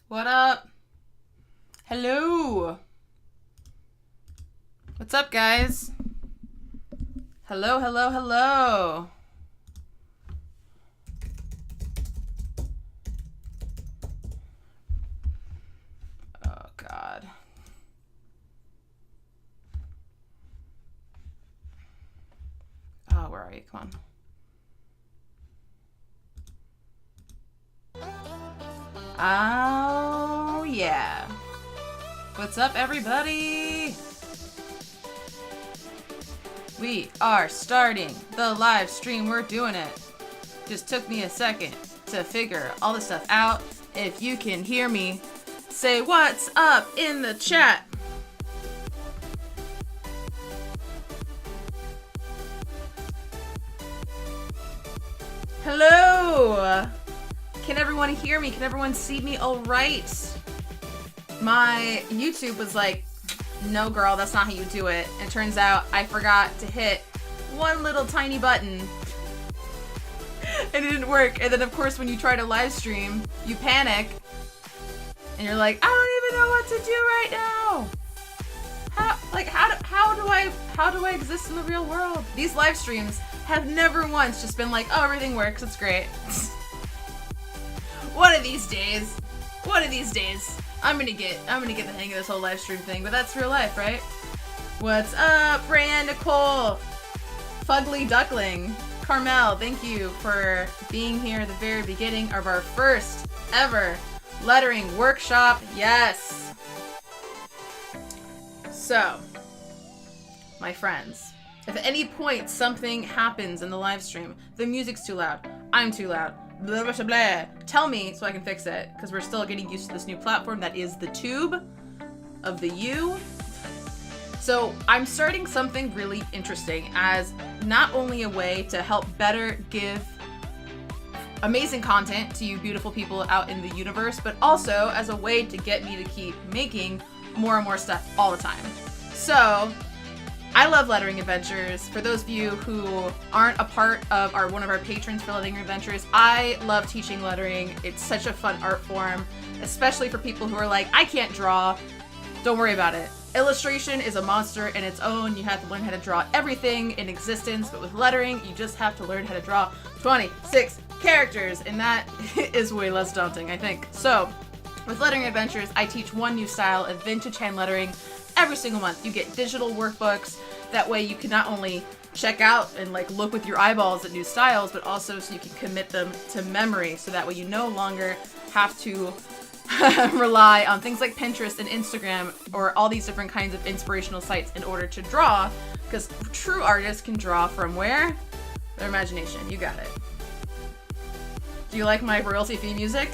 What up? Hello. What's up, guys? Hello, hello, hello. Oh, God. Oh, where are you? Come on. Oh, yeah. What's up, everybody? We are starting the live stream. We're doing it. Just took me a second to figure all this stuff out. If you can hear me, say what's up in the chat. Hello. Can everyone hear me? Can everyone see me all right? My YouTube was like, no girl, that's not how you do it. And it turns out I forgot to hit one little tiny button and it didn't work. And then of course when you try to live stream, you panic and you're like, I don't even know what to do right now. How do I exist in the real world? These live streams have never once just been like, oh, everything works, it's great. One of these days, I'm gonna get the hang of this whole live stream thing, but that's real life, right? What's up, Rand, Nicole, Fugly Duckling, Carmel, thank you for being here at the very beginning of our first ever lettering workshop. Yes. So, my friends, if at any point something happens in the live stream, the music's too loud, I'm too loud, blah, blah, blah, blah, tell me so I can fix it, because we're still getting used to this new platform that is the tube of the U. So I'm starting something really interesting as not only a way to help better give amazing content to you beautiful people out in the universe, but also as a way to get me to keep making more and more stuff all the time. So I love lettering adventures. For those of you who aren't a part of one of our patrons for lettering adventures, I love teaching lettering. It's such a fun art form, especially for people who are like, I can't draw. Don't worry about it. Illustration is a monster in its own. You have to learn how to draw everything in existence, but with lettering, you just have to learn how to draw 26 characters, and that is way less daunting, I think. So, with lettering adventures, I teach one new style of vintage hand lettering every single month. You get digital workbooks. That way you can not only check out and like look with your eyeballs at new styles, but also so you can commit them to memory. So that way you no longer have to rely on things like Pinterest and Instagram or all these different kinds of inspirational sites in order to draw. Because true artists can draw from where? Their imagination. You got it. Do you like my royalty-free music?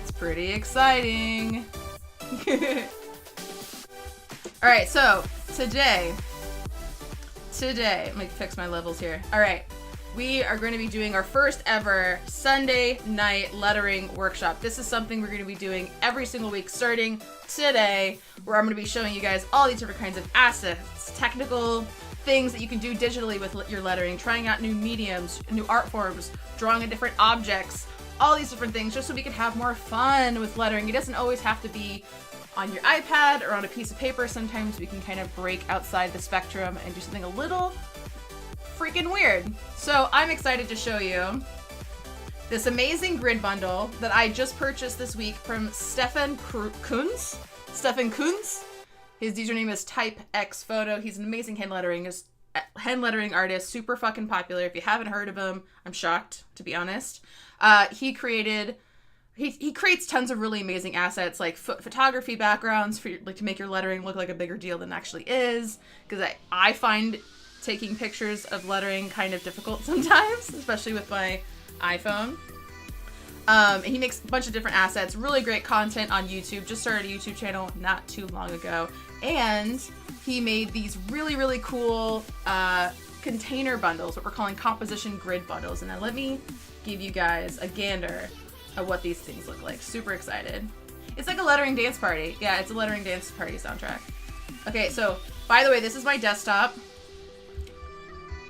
It's pretty exciting. Alright, so today, let me fix my levels here. Alright, we are going to be doing our first ever Sunday night lettering workshop. This is something we're going to be doing every single week starting today, where I'm going to be showing you guys all these different kinds of assets, technical things that you can do digitally with your lettering, trying out new mediums, new art forms, drawing on different objects, all these different things, just so we can have more fun with lettering. It doesn't always have to be on your iPad or on a piece of paper. Sometimes we can kind of break outside the spectrum and do something a little freaking weird. So I'm excited to show you this amazing grid bundle that I just purchased this week from Stephan Kunz. Stephan Kunz. His username is TypeXPhoto. He's an amazing hand lettering artist, super fucking popular. If you haven't heard of him, I'm shocked, to be honest. He creates tons of really amazing assets, like photography backgrounds for like to make your lettering look like a bigger deal than it actually is. Because I find taking pictures of lettering kind of difficult sometimes, especially with my iPhone. And he makes a bunch of different assets, really great content on YouTube. Just started a YouTube channel not too long ago. And he made these really, really cool container bundles, what we're calling composition grid bundles. And now let me give you guys a gander of what these things look like. Super excited. It's like a lettering dance party. Yeah, it's a lettering dance party soundtrack. Okay, so by the way, this is my desktop.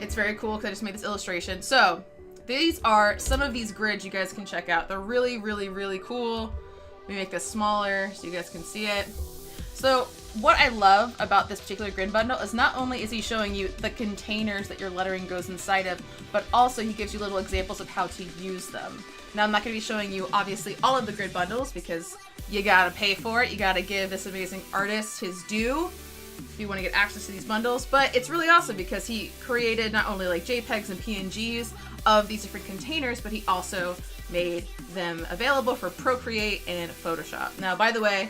It's very cool because I just made this illustration. So these are some of these grids you guys can check out. They're really, really, really cool. Let me make this smaller so you guys can see it. So what I love about this particular grid bundle is not only is he showing you the containers that your lettering goes inside of, but also he gives you little examples of how to use them. Now I'm not going to be showing you obviously all of the grid bundles because you gotta pay for it. You gotta give this amazing artist his due if you want to get access to these bundles, but it's really awesome because he created not only like JPEGs and PNGs of these different containers, but he also made them available for Procreate and Photoshop. Now, by the way,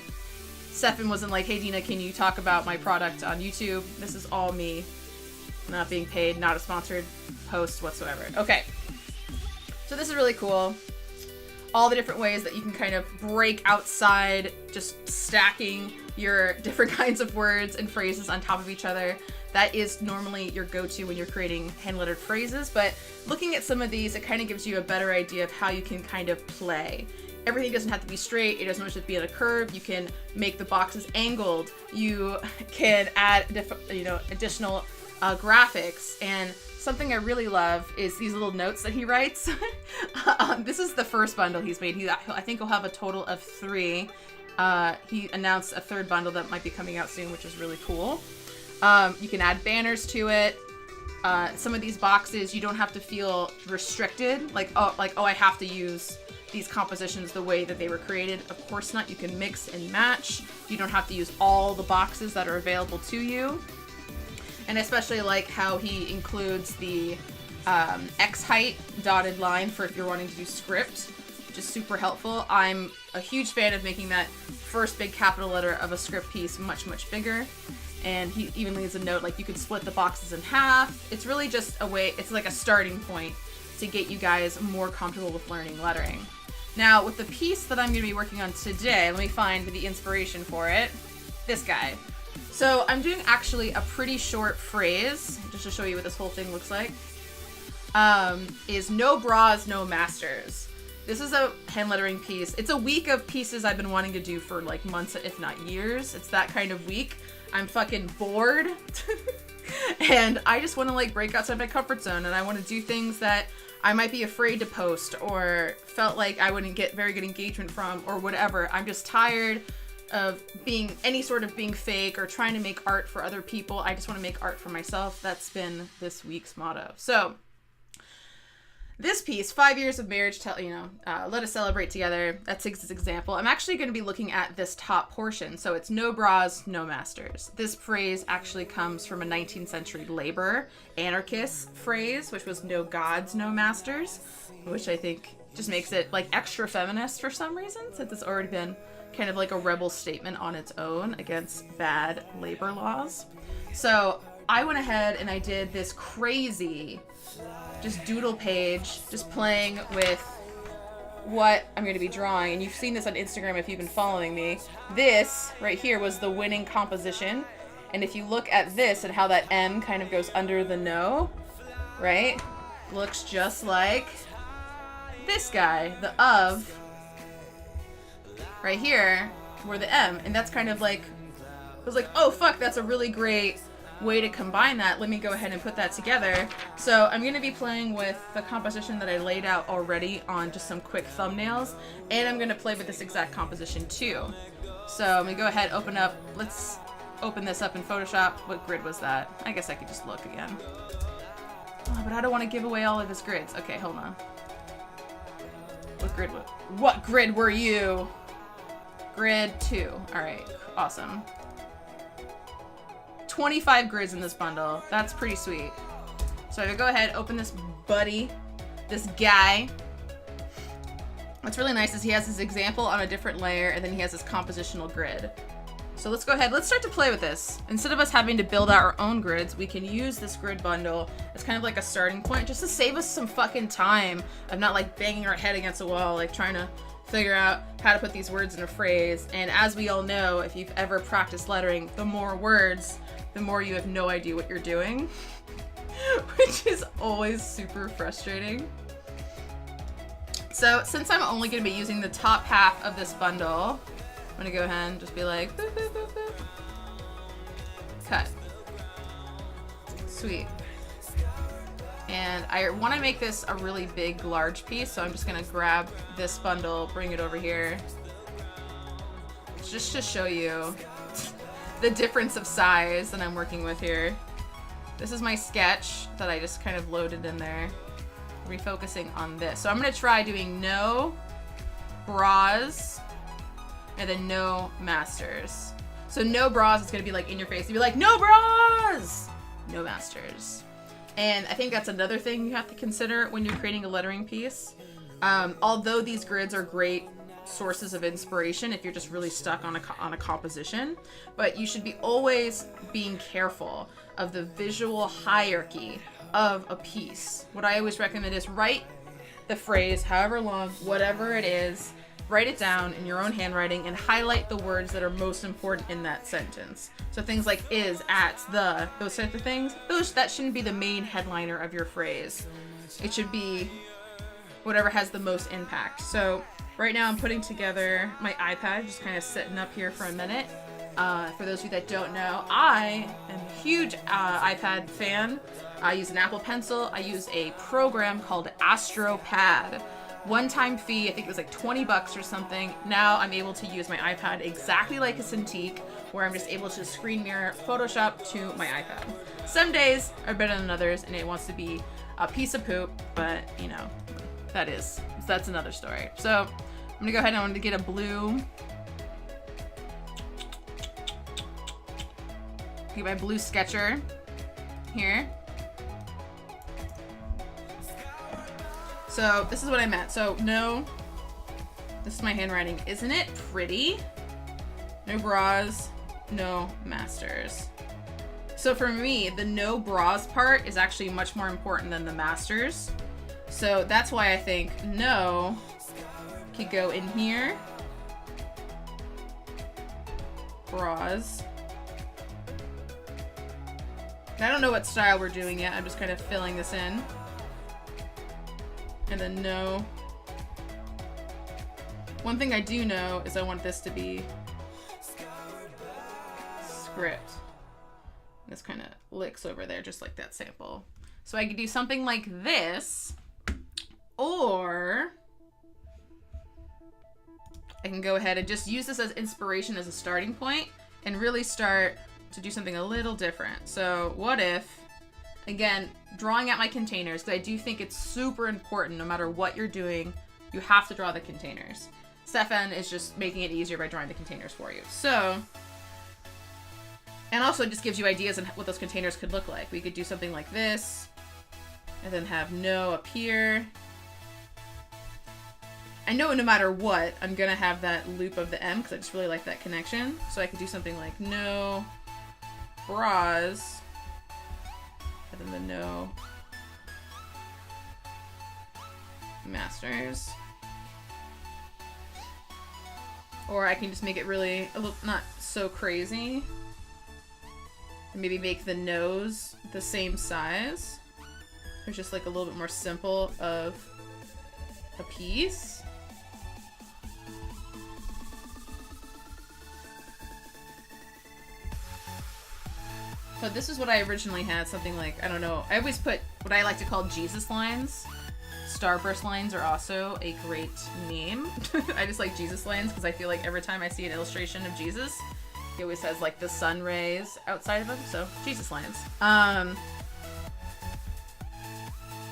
Stephan wasn't like, hey Dina, can you talk about my product on YouTube? This is all me, not being paid, not a sponsored post whatsoever. Okay, so this is really cool. All the different ways that you can kind of break outside just stacking your different kinds of words and phrases on top of each other. That is normally your go-to when you're creating hand-lettered phrases, but looking at some of these, it kind of gives you a better idea of how you can kind of play. Everything doesn't have to be straight. It doesn't have to be on a curve. You can make the boxes angled. You can add additional graphics. And something I really love is these little notes that he writes. This is the first bundle he's made. I think he'll have a total of 3. He announced a 3rd bundle that might be coming out soon, which is really cool. You can add banners to it. Some of these boxes, you don't have to feel restricted. Like, oh, I have to use these compositions the way that they were created. Of course not. You can mix and match. You don't have to use all the boxes that are available to you. And especially like how he includes the X height dotted line for if you're wanting to do script, which is super helpful. I'm a huge fan of making that first big capital letter of a script piece much, much bigger. And he even leaves a note like you could split the boxes in half. It's really just a way, it's like a starting point to get you guys more comfortable with learning lettering. Now, with the piece that I'm going to be working on today, let me find the inspiration for it. This guy. So I'm doing actually a pretty short phrase, just to show you what this whole thing looks like, is no bras, no masters. This is a hand lettering piece. It's a week of pieces I've been wanting to do for like months, if not years. It's that kind of week. I'm fucking bored. And I just want to like break outside my comfort zone, and I want to do things that I might be afraid to post or felt like I wouldn't get very good engagement from or whatever. I'm just tired of being being fake or trying to make art for other people. I just want to make art for myself. That's been this week's motto. So this piece, 5 years of marriage, let us celebrate together. That's his example. I'm actually going to be looking at this top portion. So it's no bras, no masters. This phrase actually comes from a 19th century labor anarchist phrase, which was no gods, no masters, which I think just makes it like extra feminist for some reason, since it's already been kind of like a rebel statement on its own against bad labor laws. So I went ahead and I did this crazy just doodle page, just playing with what I'm going to be drawing. And you've seen this on Instagram if you've been following me. This right here was the winning composition. And if you look at this and how that M kind of goes under the no, right? Looks just like this guy, the of, right here, where the M. And that's kind of like, I was like, oh fuck, that's a really great way to combine that. Let me go ahead and put that together. So I'm going to be playing with the composition that I laid out already on just some quick thumbnails, and I'm going to play with this exact composition too. So I'm going to go ahead, let's open this up in Photoshop. What grid was that? I guess I could just look again. Oh, but I don't want to give away all of his grids. Okay, hold on. What grid were you? Grid 2. Alright, awesome. 25 grids in this bundle. That's pretty sweet. So I'm gonna go ahead, open this guy. What's really nice is he has his example on a different layer, and then he has his compositional grid. So let's go ahead, let's start to play with this. Instead of us having to build out our own grids, we can use this grid bundle as kind of like a starting point, just to save us some fucking time of not like banging our head against a wall, like trying to figure out how to put these words in a phrase. And as we all know, if you've ever practiced lettering, the more words, the more you have no idea what you're doing, which is always super frustrating. So since I'm only going to be using the top half of this bundle, I'm going to go ahead and just be like, boop, boop, boop, boop. Cut. Sweet. And I want to make this a really big, large piece, so I'm just going to grab this bundle, bring it over here, sketch just to show you the difference of size that I'm working with here. This is my sketch that I just kind of loaded in there. Refocusing on this. So I'm going to try doing no bras and then no masters. So no bras is going to be like in your face. You'd be like, no bras! No masters. And I think that's another thing you have to consider when you're creating a lettering piece. Although these grids are great sources of inspiration if you're just really stuck on a composition, but you should be always being careful of the visual hierarchy of a piece. What I always recommend is write the phrase, however long, whatever it is, write it down in your own handwriting and highlight the words that are most important in that sentence. So things like is, at, the, those types of things, that shouldn't be the main headliner of your phrase. It should be whatever has the most impact. So right now I'm putting together my iPad, just kind of sitting up here for a minute. For those of you that don't know, I am a huge iPad fan. I use an Apple Pencil. I use a program called AstroPad. One-time fee, I think it was like $20 or something. Now I'm able to use my iPad exactly like a Cintiq, where I'm just able to screen mirror Photoshop to my iPad. Some days are better than others, and it wants to be a piece of poop, but you know, that's another story. So I'm gonna go ahead and I'm gonna get a blue. Get my blue sketcher here. So this is what I meant. So no, this is my handwriting. Isn't it pretty? No bras, no masters. So for me, the no bras part is actually much more important than the masters. So that's why I think no could go in here. Bras. I don't know what style we're doing yet. I'm just kind of filling this in. And then no. One thing I do know is I want this to be script. This kind of licks over there just like that sample. So I could do something like this, or I can go ahead and just use this as inspiration as a starting point and really start to do something a little different. So what if, again, drawing out my containers, because I do think it's super important no matter what you're doing, you have to draw the containers. Stephan is just making it easier by drawing the containers for you. So, and also it just gives you ideas on what those containers could look like. We could do something like this, and then have no up here. I know no matter what, I'm gonna have that loop of the M because I just really like that connection. So I could do something like no bras, and then the no masters. Or I can just make it really, a little, not so crazy. And maybe make the nose the same size. It's just like a little bit more simple of a piece. So this is what I originally had, something like, I don't know, I always put what I like to call Jesus lines. Starburst lines are also a great name. I just like Jesus lines because I feel like every time I see an illustration of Jesus, he always has like the sun rays outside of him, so Jesus lines.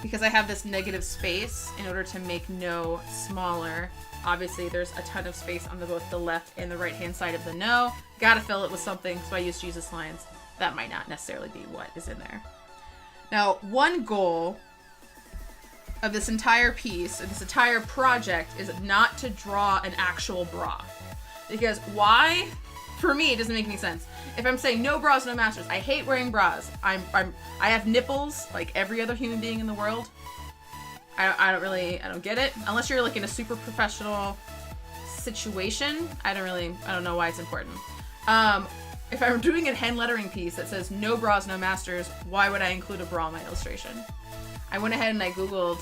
Because I have this negative space in order to make no smaller. Obviously there's a ton of space on both the left and the right hand side of the no. Gotta fill it with something, so I use Jesus lines. That might not necessarily be what is in there. Now, one goal of this entire piece, of this entire project, is not to draw an actual bra. Because why? For me, it doesn't make any sense. If I'm saying no bras, no masters, I hate wearing bras. I have nipples like every other human being in the world. I don't get it. Unless you're like in a super professional situation, I don't know why it's important. If I'm doing a hand lettering piece that says no bras, no masters, why would I include a bra in my illustration? I went ahead and I Googled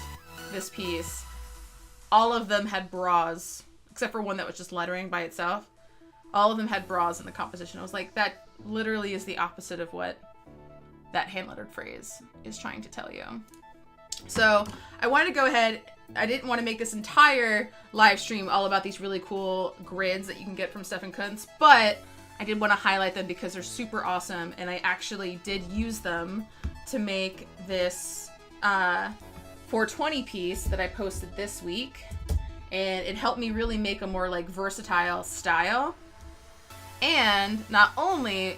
this piece. All of them had bras, except for one that was just lettering by itself. All of them had bras in the composition. I was like, that literally is the opposite of what that hand lettered phrase is trying to tell you. So I wanted to go ahead I didn't want to make this entire live stream all about these really cool grids that you can get from Stephan Kunz, but I did want to highlight them because they're super awesome, and I actually did use them to make this 420 piece that I posted this week, and it helped me really make a more like versatile style. And not only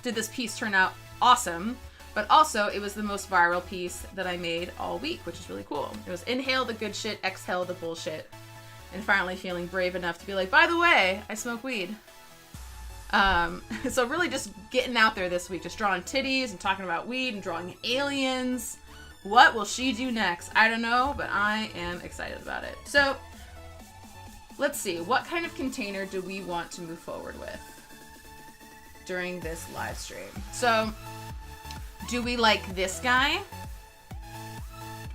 did this piece turn out awesome, but also it was the most viral piece that I made all week, which is really cool. It was inhale the good shit, exhale the bullshit, and finally feeling brave enough to be like, by the way, I smoke weed. So really just getting out there this week, just drawing titties and talking about weed and drawing aliens. What will she do next? I don't know, but I am excited about it. So let's see, what kind of container do we want to move forward with during this live stream? So do we like this guy?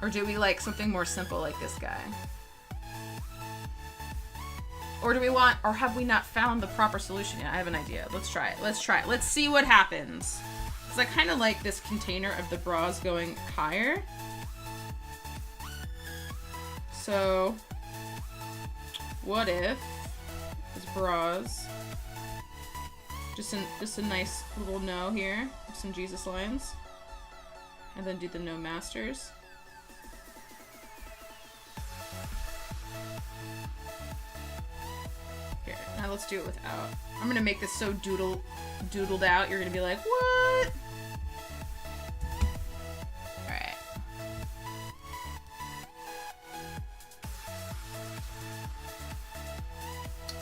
Or do we like something more simple like this guy? Or do we want, or have we not found the proper solution yet? I have an idea. Let's try it. Let's try it. Let's see what happens. Because I kind of like this container of the bras going higher. So what if his bras, just a nice little no here, some Jesus lines, and then do the no masters. Here, now let's do it without. I'm gonna make this so doodled out, you're gonna be like, what? Alright.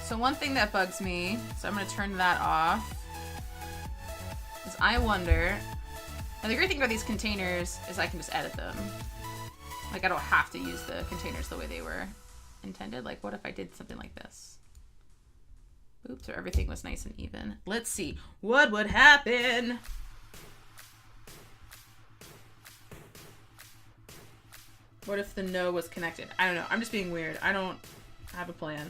So one thing that bugs me, so I'm gonna turn that off, is I wonder, and the great thing about these containers is I can just edit them. Like I don't have to use the containers the way they were intended. Like what if I did something like this? Oops, so everything was nice and even. Let's see what would happen. What if the no was connected? I don't know. I'm just being weird. I don't have a plan.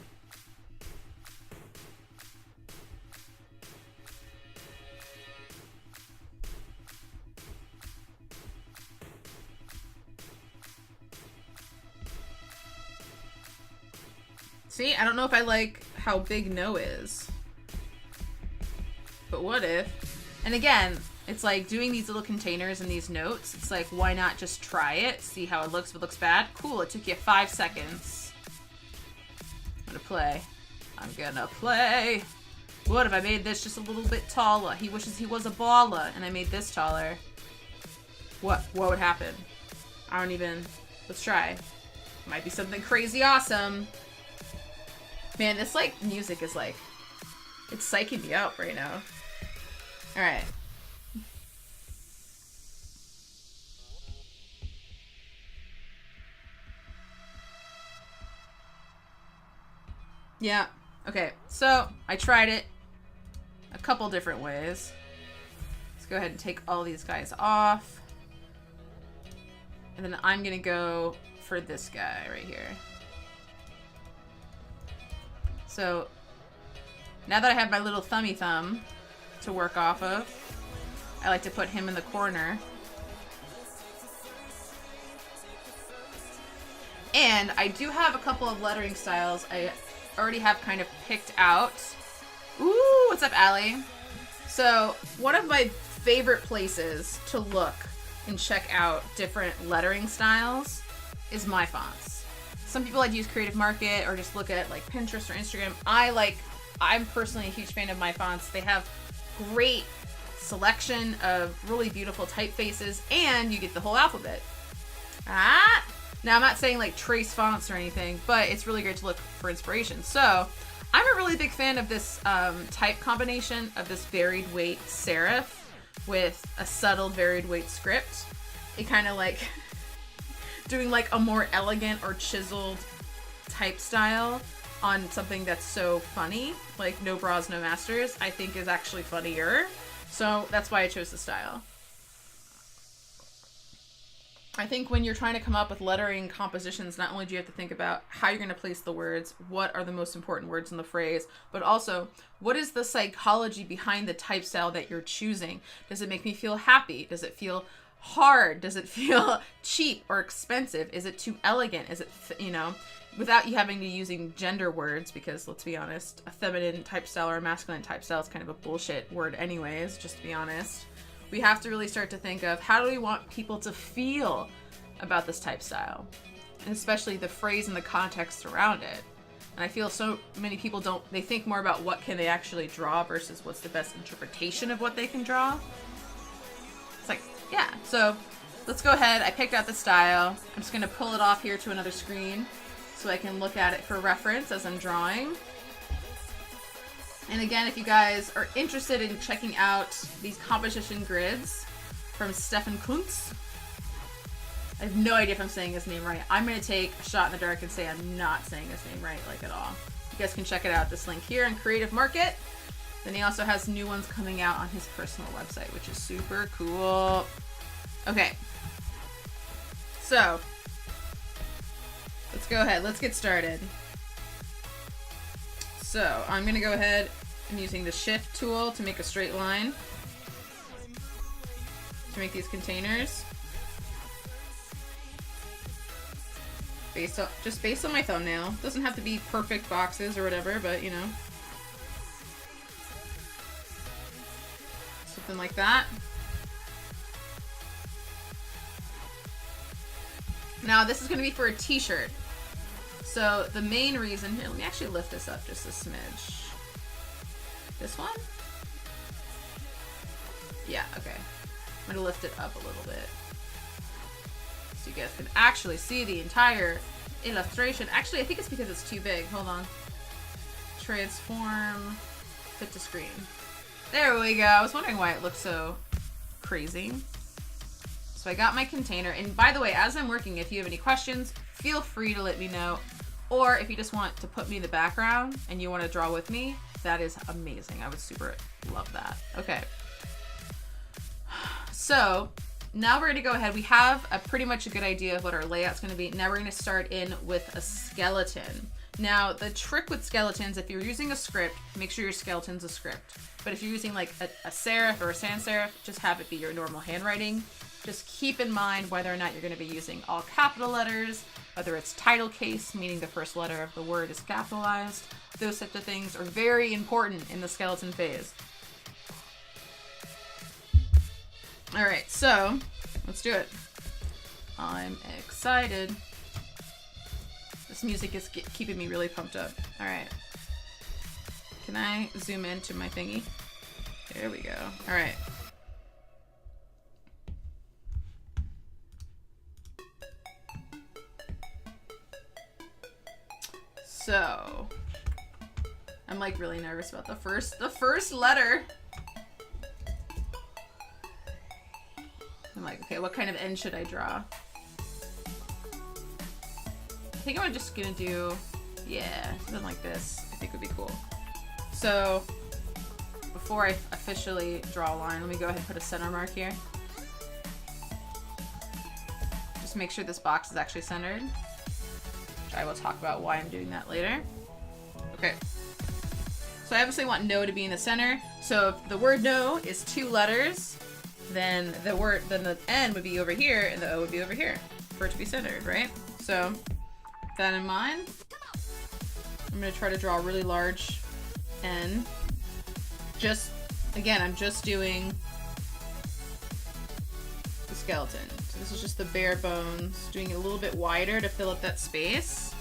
See, I don't know if I like how big no is. But what if? And again, it's like doing these little containers and these notes. It's like, why not just try it? See how it looks. If it looks bad, cool. It took you 5 seconds. I'm gonna play. I'm gonna play. What if I made this just a little bit taller? He wishes he was a baller, and I made this taller. What would happen? I don't even. Let's try. Might be something crazy awesome. Man, this like music is like, it's psyching me out right now. All right. Yeah. Okay. So I tried it a couple different ways. Let's go ahead and take all these guys off. And then I'm going to go for this guy right here. So now that I have my little thummy thumb to work off of, I like to put him in the corner. And I do have a couple of lettering styles I already have kind of picked out. Ooh, what's up, Allie? So one of my favorite places to look and check out different lettering styles is My Fonts. Some people like to use Creative Market or just look at like Pinterest or Instagram. I'm personally a huge fan of My Fonts. They have great selection of really beautiful typefaces, and you get the whole alphabet. Now I'm not saying like trace fonts or anything, but it's really great to look for inspiration. So I'm a really big fan of this type combination of this varied weight serif with a subtle varied weight script. It kind of like doing like a more elegant or chiseled type style on something that's so funny, like No Bras, No Masters, I think is actually funnier. So that's why I chose the style. I think when you're trying to come up with lettering compositions, not only do you have to think about how you're going to place the words, what are the most important words in the phrase, but also what is the psychology behind the type style that you're choosing? Does it make me feel happy? Does it feel hard? Does it feel cheap or expensive? Is it too elegant? Is it, you know, without you having to using gender words, because let's be honest, a feminine type style or a masculine type style is kind of a bullshit word anyways, just to be honest. We have to really start to think of how do we want people to feel about this type style, and especially the phrase and the context around it. And I feel so many people they think more about what can they actually draw versus what's the best interpretation of what they can draw. It's like, yeah, so let's go ahead. I picked out the style. I'm just going to pull it off here to another screen so I can look at it for reference as I'm drawing. And again, if you guys are interested in checking out these composition grids from Stephan Kunz, I have no idea if I'm saying his name right. I'm going to take a shot in the dark and say I'm not saying his name right, like at all. You guys can check it out. This link here in Creative Market. Then he also has new ones coming out on his personal website, which is super cool. Okay. So, let's go ahead. Let's get started. So, I'm going to go ahead and using the shift tool to make a straight line to make these containers. Just based on my thumbnail. Doesn't have to be perfect boxes or whatever, but you know. Something like that. Now this is going to be for a t-shirt. So the main reason, here, let me actually lift this up just a smidge. This one? Yeah, okay. I'm going to lift it up a little bit, so you guys can actually see the entire illustration. Actually, I think it's because it's too big. Hold on. Transform, fit to screen. There we go. I was wondering why it looked so crazy. So I got my container. And by the way, as I'm working, if you have any questions, feel free to let me know. Or if you just want to put me in the background and you want to draw with me, that is amazing. I would super love that. Okay. So now we're going to go ahead. We have a pretty much a good idea of what our layout's going to be. Now we're going to start in with a skeleton. Now the trick with skeletons, if you're using a script, make sure your skeleton's a script. But if you're using like a serif or a sans serif, just have it be your normal handwriting. Just keep in mind whether or not you're going to be using all capital letters, whether it's title case, meaning the first letter of the word is capitalized. Those types of things are very important in the skeleton phase. All right, so let's do it. I'm excited. This music is keeping me really pumped up. All right. Can I zoom into my thingy? There we go. All right. So, I'm like really nervous about the first letter. I'm like, okay, what kind of end should I draw? I think I'm just gonna do, yeah, something like this. I think would be cool. So, before I officially draw a line, let me go ahead and put a center mark here. Just make sure this box is actually centered. I will talk about why I'm doing that later. Okay. So I obviously want no to be in the center. So if the word no is 2 letters, then the N would be over here and the O would be over here for it to be centered, right? So with that in mind, I'm gonna try to draw a really large N. Again, I'm just doing the skeleton. So this is just the bare bones, doing it a little bit wider to fill up that space.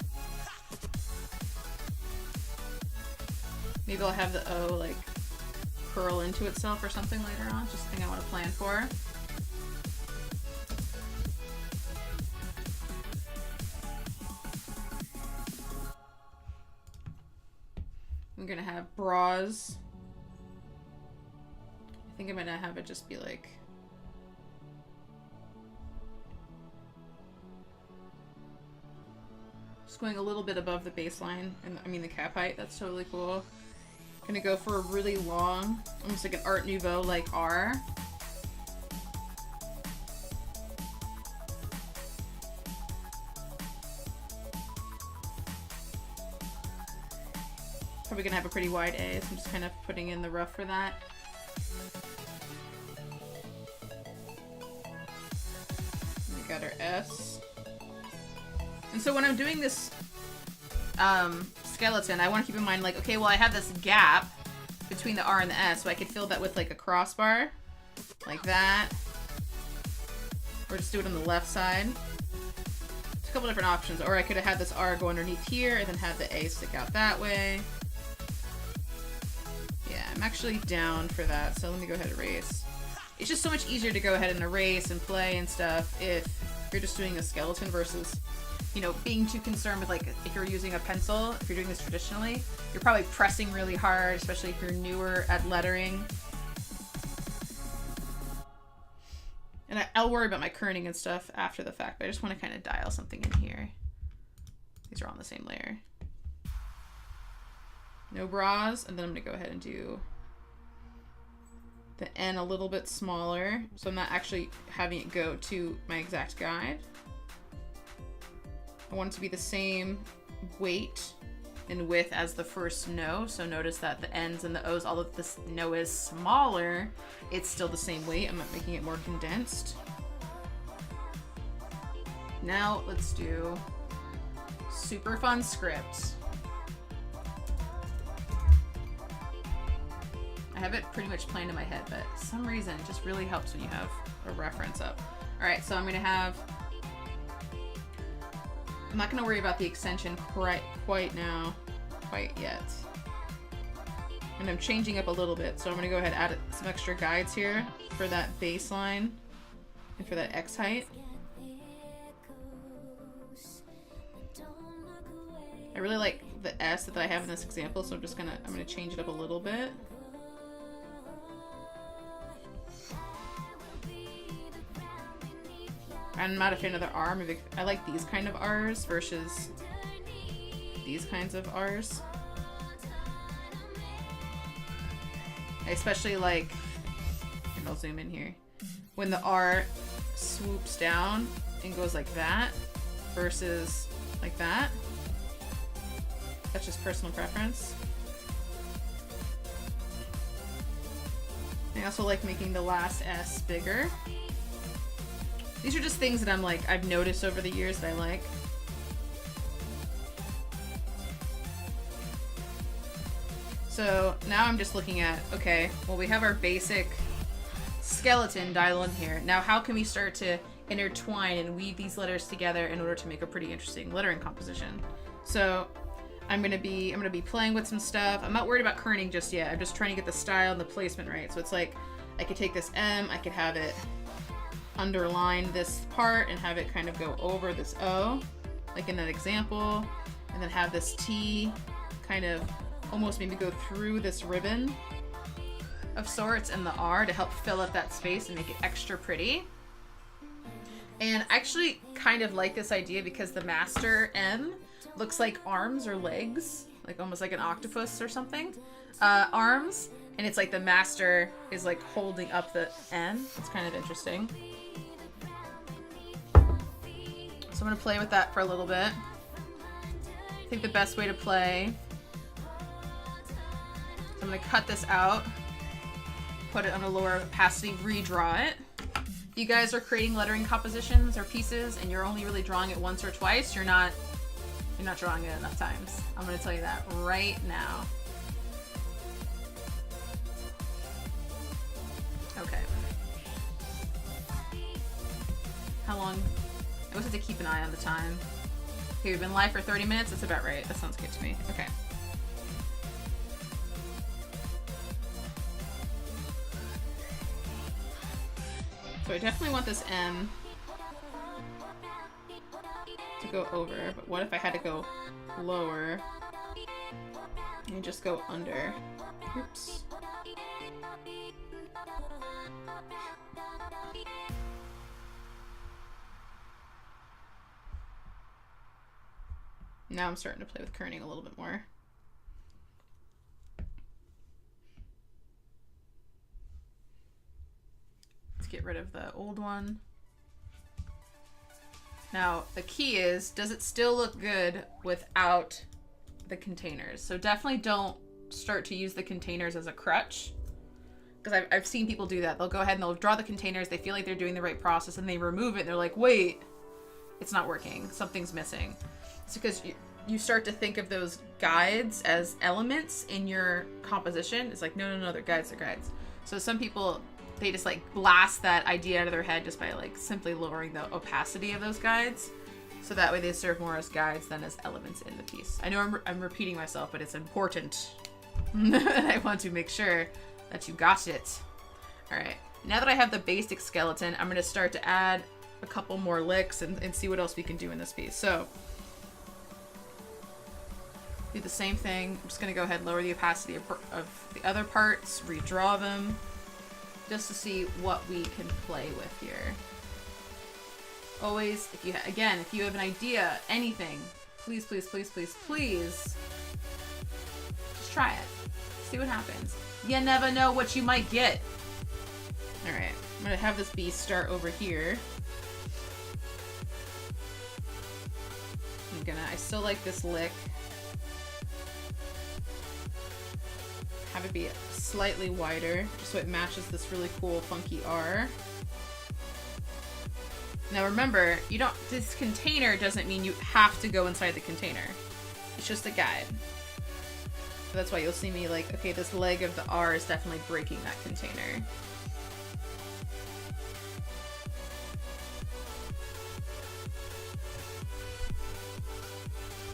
Maybe I'll have the O like curl into itself or something later on. Just a thing I want to plan for. I'm gonna have bras. I think I'm gonna have it just be like going a little bit above the baseline, and I mean the cap height. That's totally cool. Gonna go for a really long, almost like an Art Nouveau like R. Probably gonna have a pretty wide A, so I'm just kind of putting in the rough for that. S. And so when I'm doing this skeleton, I want to keep in mind, like, okay, well, I have this gap between the R and the S, so I could fill that with like a crossbar, like that. Or just do it on the left side. It's a couple different options. Or I could have had this R go underneath here and then have the A stick out that way. Yeah, I'm actually down for that, so let me go ahead and erase. It's just so much easier to go ahead and erase and play and stuff if you're just doing a skeleton versus, you know, being too concerned with, like, if you're using a pencil, if you're doing this traditionally, you're probably pressing really hard, especially if you're newer at lettering. And I'll worry about my kerning and stuff after the fact, but I just want to kind of dial something in here. These are all on the same layer. No bras, and then I'm going to go ahead and do the N a little bit smaller, so I'm not actually having it go to my exact guide. I want it to be the same weight and width as the first no, so notice that the N's and the O's, although this no is smaller, it's still the same weight. I'm not making it more condensed. Now let's do super fun script. I have it pretty much planned in my head, but for some reason it just really helps when you have a reference up. All right, so I'm not gonna worry about the extension quite yet. And I'm changing up a little bit, so I'm gonna go ahead and add some extra guides here for that baseline and for that X height. I really like the S that I have in this example, so I'm gonna change it up a little bit. I'm not a fan of the R. I like these kind of R's versus these kinds of R's. I especially like, and I'll zoom in here, when the R swoops down and goes like that versus like that. That's just personal preference. I also like making the last S bigger. These are just things that I've noticed over the years that I like. So now I'm just looking at, okay, well, we have our basic skeleton dial in here. Now how can we start to intertwine and weave these letters together in order to make a pretty interesting lettering composition? So I'm gonna be playing with some stuff. I'm not worried about kerning just yet. I'm just trying to get the style and the placement right. So it's like, I could take this M, I could have it underline this part and have it kind of go over this O, like in that example, and then have this T kind of almost maybe go through this ribbon of sorts and the R to help fill up that space and make it extra pretty. And I actually kind of like this idea because the master M looks like arms or legs, like almost like an octopus or something. Arms, and it's like the master is like holding up the M. It's kind of interesting. So I'm gonna play with that for a little bit. I think the best way to play, so I'm gonna cut this out, put it on a lower opacity, redraw it. If you guys are creating lettering compositions or pieces and you're only really drawing it once or twice, you're not drawing it enough times. I'm gonna tell you that right now. Okay. How long? I always have to keep an eye on the time. Okay, we've been live for 30 minutes. That's about right. That sounds good to me. Okay. So I definitely want this M to go over, but what if I had to go lower and just go under? Oops. Now I'm starting to play with kerning a little bit more. Let's get rid of the old one. Now, the key is, does it still look good without the containers? So definitely don't start to use the containers as a crutch, because I've seen people do that. They'll go ahead and they'll draw the containers, they feel like they're doing the right process, and they remove it, and they're like, wait, it's not working. Something's missing. It's because you start to think of those guides as elements in your composition. It's like, no, they're guides, they're guides. So some people, they just like blast that idea out of their head just by like simply lowering the opacity of those guides. So that way they serve more as guides than as elements in the piece. I know I'm repeating myself, but it's important. And I want to make sure that you got it. All right. Now that I have the basic skeleton, I'm going to start to add a couple more licks and see what else we can do in this piece. So do the same thing. I'm just going to go ahead and lower the opacity of the other parts, redraw them, just to see what we can play with here. Always, if you have an idea, anything, please, just try it. See what happens. You never know what you might get. All right, I'm gonna have this beast start over here. I still like this lick. Have it be slightly wider, just so it matches this really cool, funky R. Now remember, this container doesn't mean you have to go inside the container. It's just a guide. So that's why you'll see me like, okay, this leg of the R is definitely breaking that container.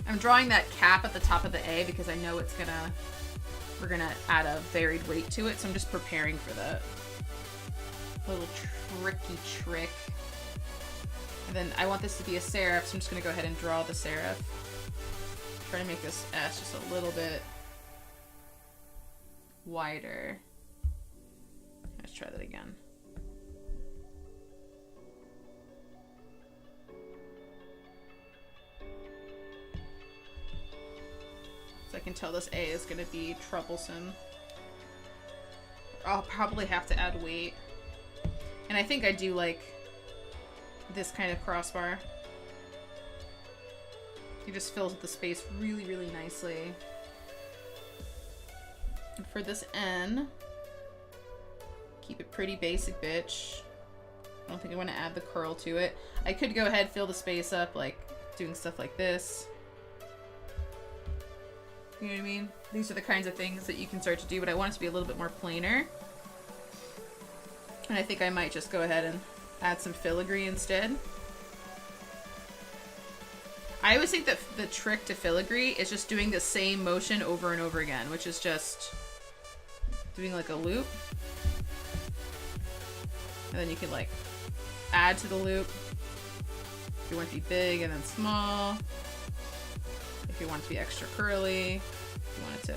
I'm drawing that cap at the top of the A because I know we're gonna add a varied weight to it, so I'm just preparing for that little tricky trick. And then I want this to be a serif, so I'm just going to go ahead and draw the serif. Try to make this S just a little bit wider. Let's try that again. So I can tell this A is going to be troublesome. I'll probably have to add weight. And I think I do like this kind of crossbar. It just fills up the space really, really nicely. And for this N, keep it pretty basic, bitch. I don't think I want to add the curl to it. I could go ahead, fill the space up, like doing stuff like this. You know what I mean? These are the kinds of things that you can start to do, but I want it to be a little bit more plainer. And I think I might just go ahead and add some filigree instead. I always think that the trick to filigree is just doing the same motion over and over again, which is just doing like a loop. And then you can like add to the loop. If you want it to be big and then small. If you want it to be extra curly. If you want it to...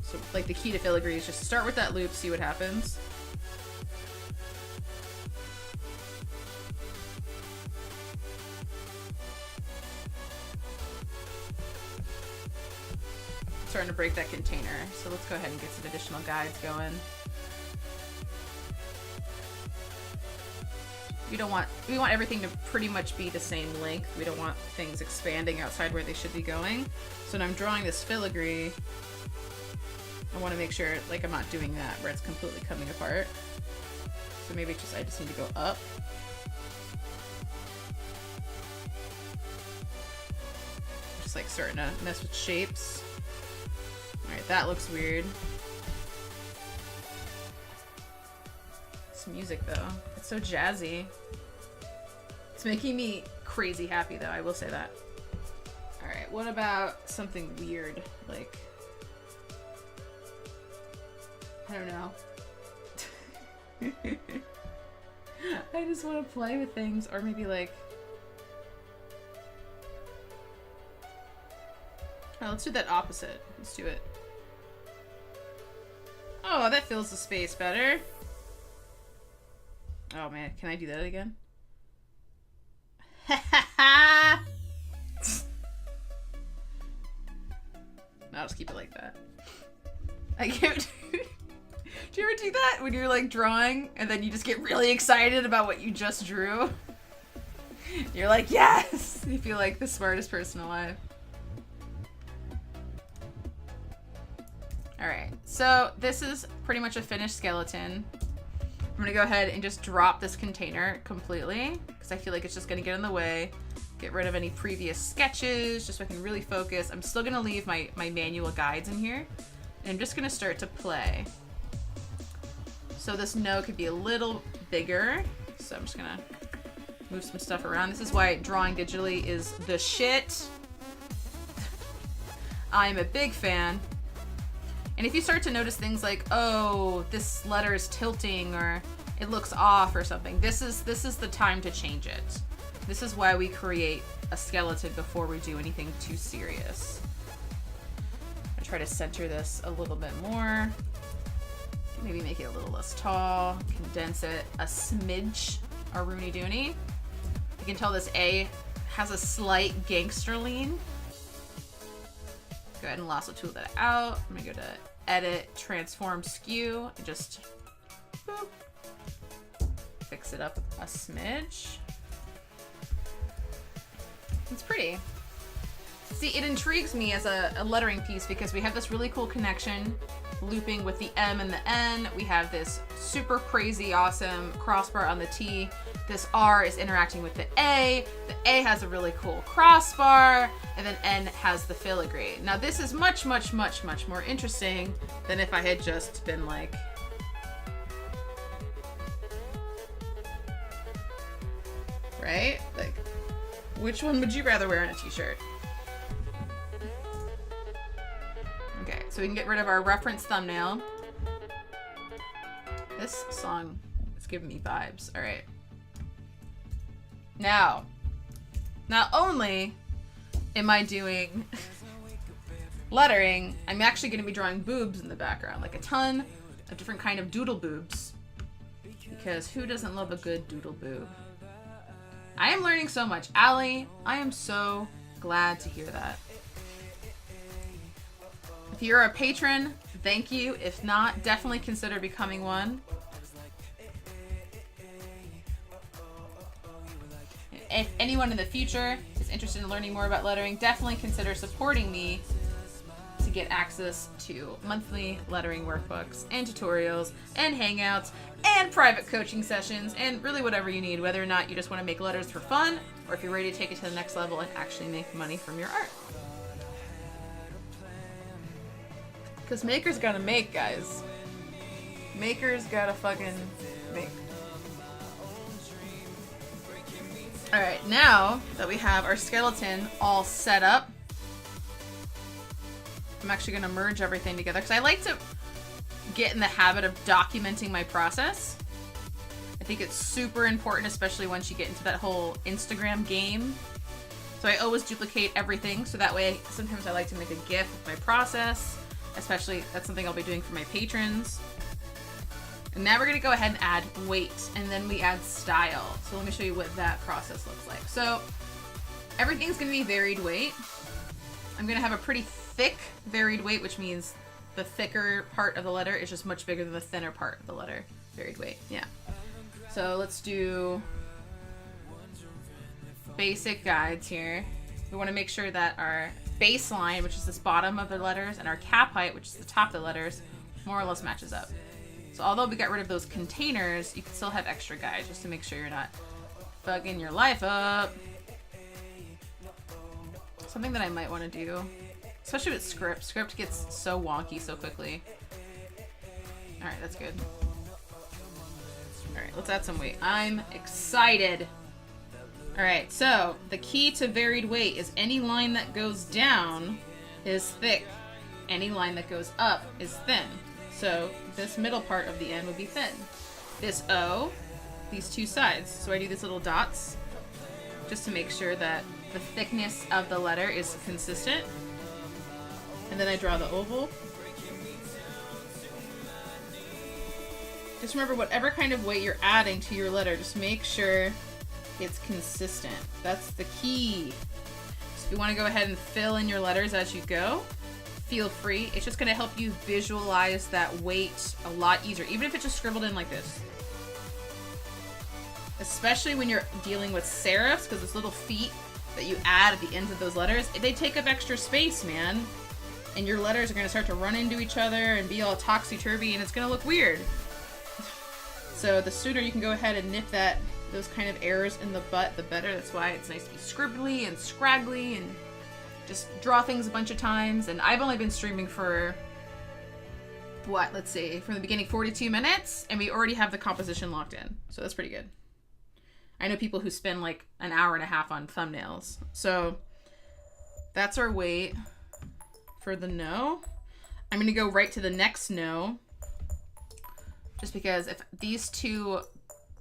So like the key to filigree is just start with that loop, see what happens. Starting to break that container, so let's go ahead and get some additional guides going. We want everything to pretty much be the same length. We don't want things expanding outside where they should be going. So when I'm drawing this filigree, I want to make sure like I'm not doing that where it's completely coming apart. So maybe I just need to go up. Just like starting to mess with shapes. Alright, that looks weird. This music, though. It's so jazzy. It's making me crazy happy, though, I will say that. Alright, what about something weird? Like... I don't know. I just want to play with things, or maybe like... Oh, let's do that opposite. Let's do it. Oh, that fills the space better. Oh man, can I do that again? No, I'll just keep it like that. I can't. Do you ever do that when you're like drawing and then you just get really excited about what you just drew? You're like, yes! You feel like the smartest person alive. Alright, so this is pretty much a finished skeleton. I'm gonna go ahead and just drop this container completely because I feel like it's just gonna get in the way. Get rid of any previous sketches just so I can really focus. I'm still gonna leave my manual guides in here. And I'm just gonna start to play. So this no could be a little bigger. So I'm just gonna move some stuff around. This is why drawing digitally is the shit. I'm a big fan. And if you start to notice things like, oh, this letter is tilting or it looks off or something, this is the time to change it. This is why we create a skeleton before we do anything too serious. I try to center this a little bit more. Maybe make it a little less tall. Condense it a smidge, or Rooney Dooney. You can tell this A has a slight gangster lean. Go ahead and lasso tool that out. I'm gonna go to edit, transform, skew, and just boop, fix it up a smidge. It's pretty. See, it intrigues me as a lettering piece because we have this really cool connection looping with the M and the N. We have this super crazy awesome crossbar on the T. This R is interacting with the A. The A has a really cool crossbar, and then N has the filigree. Now this is much, much, much, much more interesting than if I had just been like, right? Like, which one would you rather wear on a t-shirt? Okay, so we can get rid of our reference thumbnail. This song is giving me vibes. All right. Now, not only am I doing lettering, I'm actually going to be drawing boobs in the background, like a ton of different kind of doodle boobs. Because who doesn't love a good doodle boob? I am learning so much. Allie, I am so glad to hear that. If you're a patron, thank you. If not, definitely consider becoming one. If anyone in the future is interested in learning more about lettering, definitely consider supporting me to get access to monthly lettering workbooks and tutorials and hangouts and private coaching sessions and really whatever you need, whether or not you just want to make letters for fun or if you're ready to take it to the next level and actually make money from your art. Because makers gotta make, guys. Makers gotta fucking make. Alright, now that we have our skeleton all set up, I'm actually going to merge everything together because I like to get in the habit of documenting my process. I think it's super important, especially once you get into that whole Instagram game. So I always duplicate everything, so that way sometimes I like to make a GIF of my process, especially that's something I'll be doing for my patrons. And now we're going to go ahead and add weight, and then we add style. So let me show you what that process looks like. So everything's going to be varied weight. I'm going to have a pretty thick varied weight, which means the thicker part of the letter is just much bigger than the thinner part of the letter. Varied weight, yeah. So let's do basic guides here. We want to make sure that our baseline, which is this bottom of the letters, and our cap height, which is the top of the letters, more or less matches up. So although we got rid of those containers, you can still have extra guides just to make sure you're not fucking your life up. Something that I might want to do, especially with script. Script gets so wonky so quickly. Alright, that's good. Alright, let's add some weight. I'm excited. Alright, so the key to varied weight is any line that goes down is thick. Any line that goes up is thin. So this middle part of the N would be thin. This O, these two sides. So I do these little dots just to make sure that the thickness of the letter is consistent. And then I draw the oval. Just remember, whatever kind of weight you're adding to your letter, just make sure it's consistent. That's the key. So if you want to go ahead and fill in your letters as you go, feel free. It's just going to help you visualize that weight a lot easier, even if it's just scribbled in like this. Especially when you're dealing with serifs, because those little feet that you add at the ends of those letters, they take up extra space, man. And your letters are going to start to run into each other and be all topsy-turvy, and it's going to look weird. So the sooner you can go ahead and nip those kind of errors in the butt, the better. That's why it's nice to be scribbly and scraggly and just draw things a bunch of times. And I've only been streaming for, what, let's see, from the beginning 42 minutes, and we already have the composition locked in. So that's pretty good. I know people who spend like an hour and a half on thumbnails. So that's our weight for the no. I'm gonna go right to the next no, just because if these two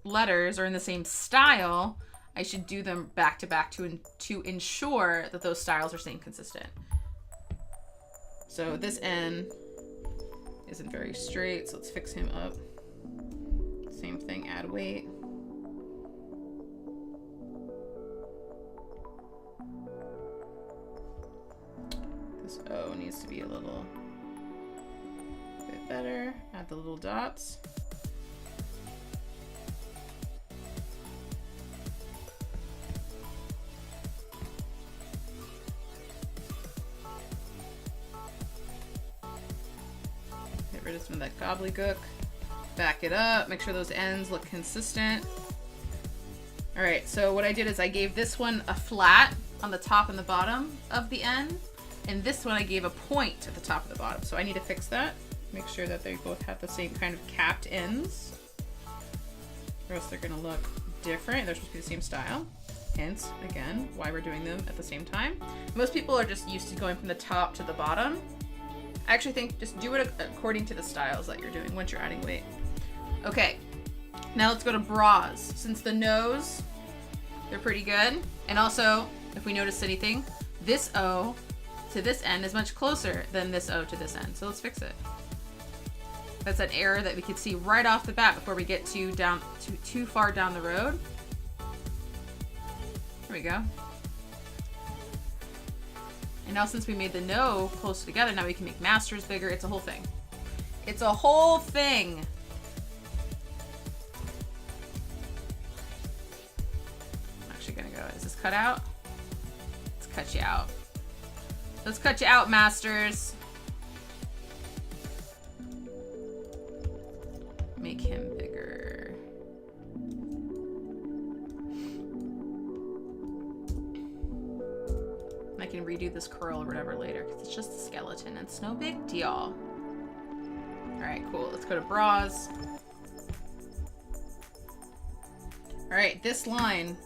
letters are in the same style, I should do them back to back to ensure that those styles are staying consistent. So this N isn't very straight, so let's fix him up. Same thing, add weight. This O needs to be a little bit better. Add the little dots. Get rid of some of that gobbledygook. Back it up. Make sure those ends look consistent. All right, so what I did is I gave this one a flat on the top and the bottom of the N, and this one I gave a point at the top and the bottom. So I need to fix that. Make sure that they both have the same kind of capped ends, or else they're gonna look different. They're supposed to be the same style. Hence, again, why we're doing them at the same time. Most people are just used to going from the top to the bottom. I actually think just do it according to the styles that you're doing once you're adding weight. Okay, now let's go to bras. Since the nose, they're pretty good. And also, if we notice anything, this O to this N is much closer than this O to this N. So let's fix it. That's an error that we could see right off the bat before we get too far down the road. There we go. And now since we made the no closer together, now we can make masters bigger. It's a whole thing. It's a whole thing. I'm actually gonna go, is this cut out? Let's cut you out. Let's cut you out, masters. Make him bigger. I can redo this curl or whatever later because it's just a skeleton. It's no big deal. All right, cool. Let's go to bras. All right, this line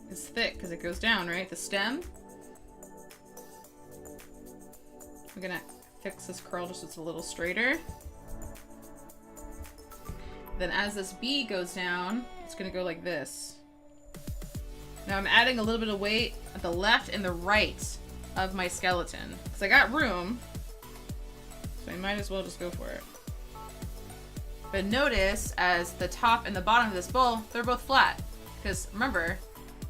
is thick because it goes down, right? The stem. I'm gonna fix this curl just so it's a little straighter. Then as this B goes down, it's gonna go like this. Now I'm adding a little bit of weight at the left and the right of my skeleton. Because I got room, so I might as well just go for it. But notice as the top and the bottom of this bowl, they're both flat. Because remember,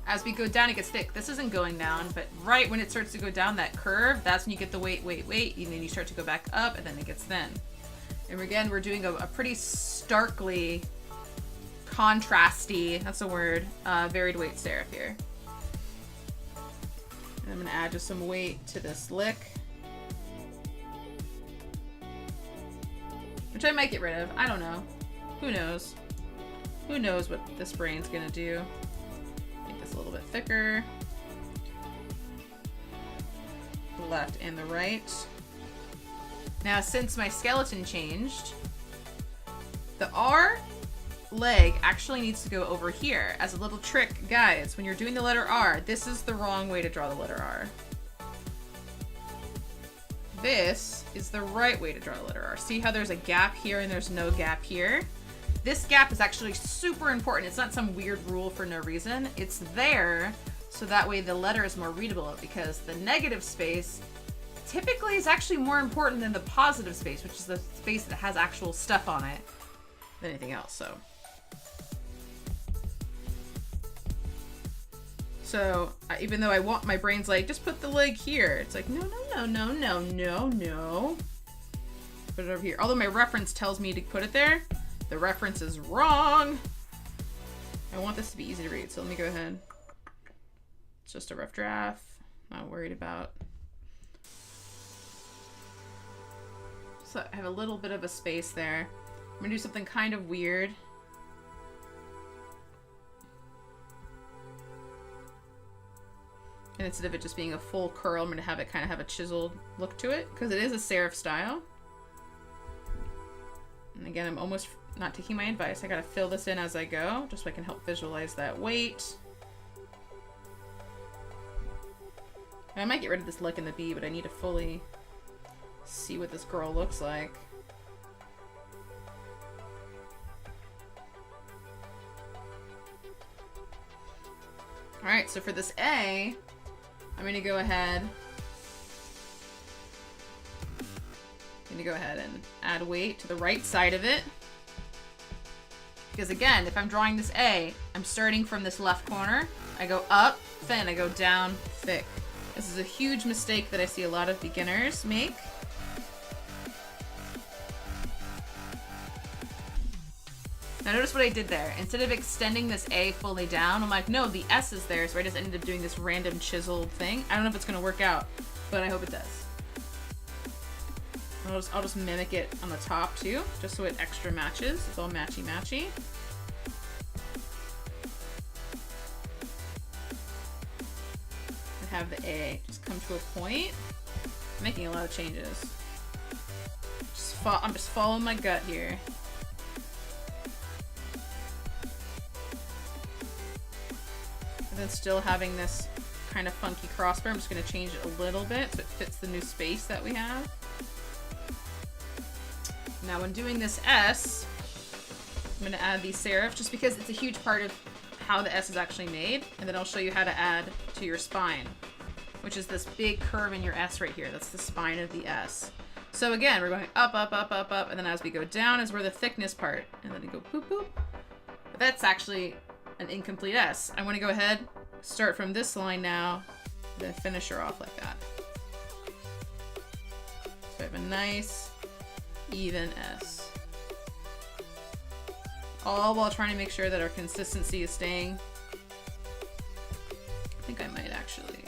as we go down, it gets thick. This isn't going down, but right when it starts to go down that curve, that's when you get the weight, and then you start to go back up, and then it gets thin. And again, we're doing a pretty starkly contrasty, that's a word, varied weight serif here. And I'm gonna add just some weight to this lick, which I might get rid of. I don't know. Who knows? Who knows what this brain's gonna do? Make this a little bit thicker. The left and the right. Now, since my skeleton changed, the R leg actually needs to go over here. As a little trick, guys, when you're doing the letter R, this is the wrong way to draw the letter R. This is the right way to draw the letter R. See how there's a gap here and there's no gap here? This gap is actually super important. It's not some weird rule for no reason. It's there so that way the letter is more readable, because the negative space typically is actually more important than the positive space, which is the space that has actual stuff on it, than anything else. So even though I want, my brain's like, just put the leg here. It's like, no. Put it over here. Although my reference tells me to put it there, the reference is wrong. I want this to be easy to read, so let me go ahead. It's just a rough draft. Not worried about. So I have a little bit of a space there. I'm gonna do something kind of weird. And instead of it just being a full curl, I'm going to have it kind of have a chiseled look to it, because it is a serif style. And again, I'm almost not taking my advice. I got to fill this in as I go, just so I can help visualize that weight. And I might get rid of this lick in the B, but I need to fully see what this girl looks like. Alright, so for this A, I'm going to go ahead and add weight to the right side of it. Because again, if I'm drawing this A, I'm starting from this left corner. I go up, thin, I go down, thick. This is a huge mistake that I see a lot of beginners make. Now notice what I did there. Instead of extending this A fully down, I'm like, no, the S is there, so I just ended up doing this random chiseled thing. I don't know if it's gonna work out, but I hope it does. I'll just mimic it on the top too, just so it extra matches. It's all matchy-matchy. And have the A just come to a point. I'm making a lot of changes. I'm just following my gut here. And then still having this kind of funky crossbar. I'm just going to change it a little bit so it fits the new space that we have. Now when doing this S, I'm going to add the serif just because it's a huge part of how the S is actually made. And then I'll show you how to add to your spine, which is this big curve in your S right here. That's the spine of the S. So again, we're going up, up, up, up, up, and then as we go down is where the thickness part, and then we go boop, boop. But that's actually an incomplete S. I want to go ahead, start from this line now, then finish her off like that. So I have a nice, even S. All while trying to make sure that our consistency is staying. I think I might actually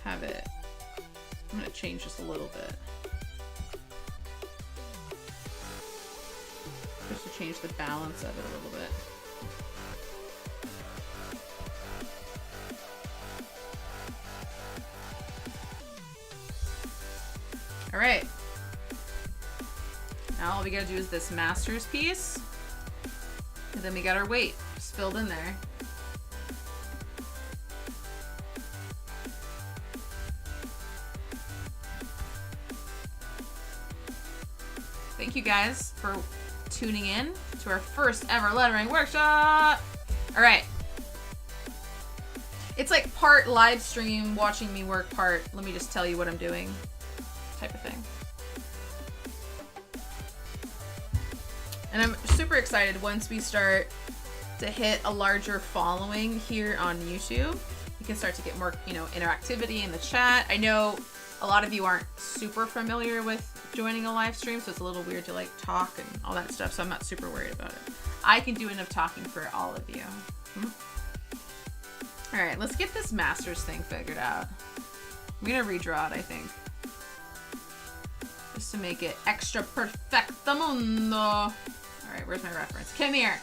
have it. I'm going to change just a little bit. Just to change the balance of it a little bit. All right. Now all we gotta do is this master's piece. And then we got our weight just filled in there. Thank you guys for tuning in to our first ever lettering workshop. All right. It's like part live stream, watching me work, part let me just tell you what I'm doing type of thing. And I'm super excited once we start to hit a larger following here on YouTube. We can start to get more, interactivity in the chat. I know a lot of you aren't super familiar with joining a live stream, so it's a little weird to like talk and all that stuff, so I'm not super worried about it. I can do enough talking for all of you. All right, let's get this master's thing figured out. I'm gonna redraw it, I think. Just to make it extra perfectamundo. All right, where's my reference? Come here.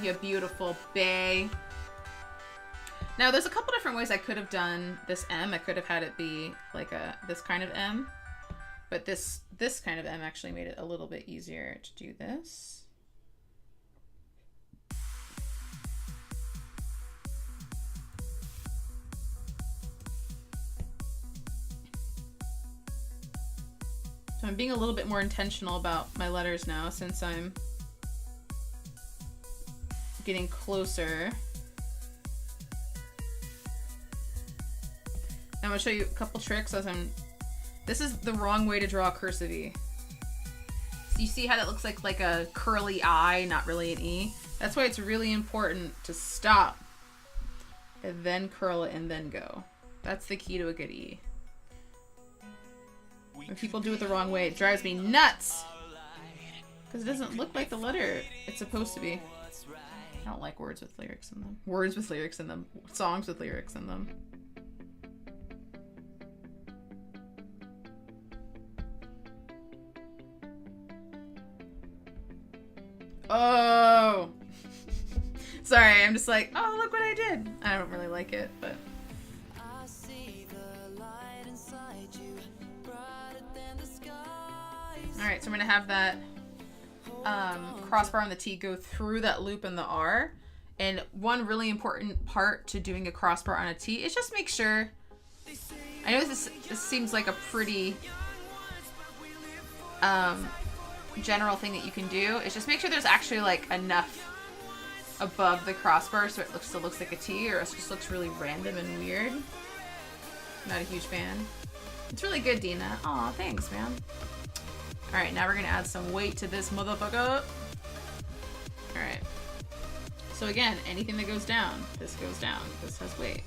You beautiful bae. Now, there's a couple different ways I could have done this M. I could have had it be like this kind of M. But this kind of M actually made it a little bit easier to do this. So I'm being a little bit more intentional about my letters now since I'm getting closer. I'm gonna show you a couple tricks as this is the wrong way to draw a cursive E. So you see how that looks like a curly I, not really an E? That's why it's really important to stop and then curl it and then go. That's the key to a good E. When people do it the wrong way, it drives me nuts! Because it doesn't look like the letter it's supposed to be. I don't like words with lyrics in them. Words with lyrics in them. Songs with lyrics in them. Oh! Sorry, I'm just like, oh, look what I did. I don't really like it, but. Alright, so I'm going to have that crossbar on the T go through that loop in the R. And one really important part to doing a crossbar on a T is just make sure, I know this seems like a pretty general thing that you can do, is just make sure there's actually like enough above the crossbar so it still looks like a T, or it just looks really random and weird. Not a huge fan. It's really good, Dina. Aw, thanks, man. Alright, now we're gonna add some weight to this motherfucker. Alright. So again, anything that goes down, this goes down. This has weight.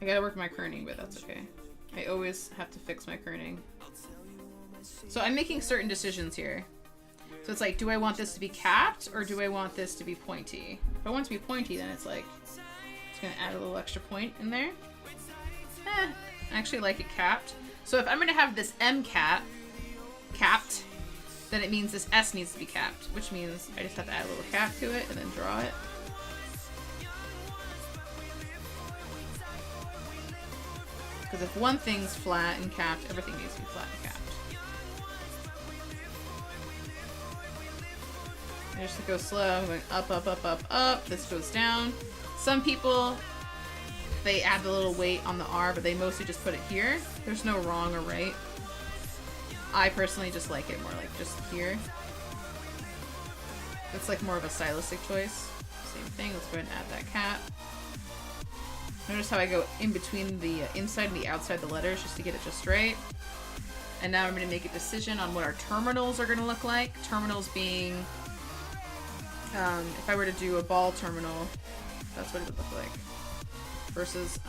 I gotta work my kerning, but that's okay. I always have to fix my kerning. So I'm making certain decisions here. So it's like, do I want this to be capped, or do I want this to be pointy? If I want it to be pointy, then it's like, it's gonna add a little extra point in there. I actually like it capped. So if I'm gonna have this M capped, then it means this S needs to be capped, which means I just have to add a little cap to it and then draw it. Because if one thing's flat and capped, everything needs to be flat and capped. I just go slow. I'm going up, up, up, up, up. This goes down. Some people, they add the little weight on the R, but they mostly just put it here. There's no wrong or right. I personally just like it more like just here. It's like more of a stylistic choice. Same thing. Let's go ahead and add that cap. Notice how I go in between the inside and the outside of the letters just to get it just right. And now I'm going to make a decision on what our terminals are going to look like. Terminals being, if I were to do a ball terminal, that's what it would look like. Versus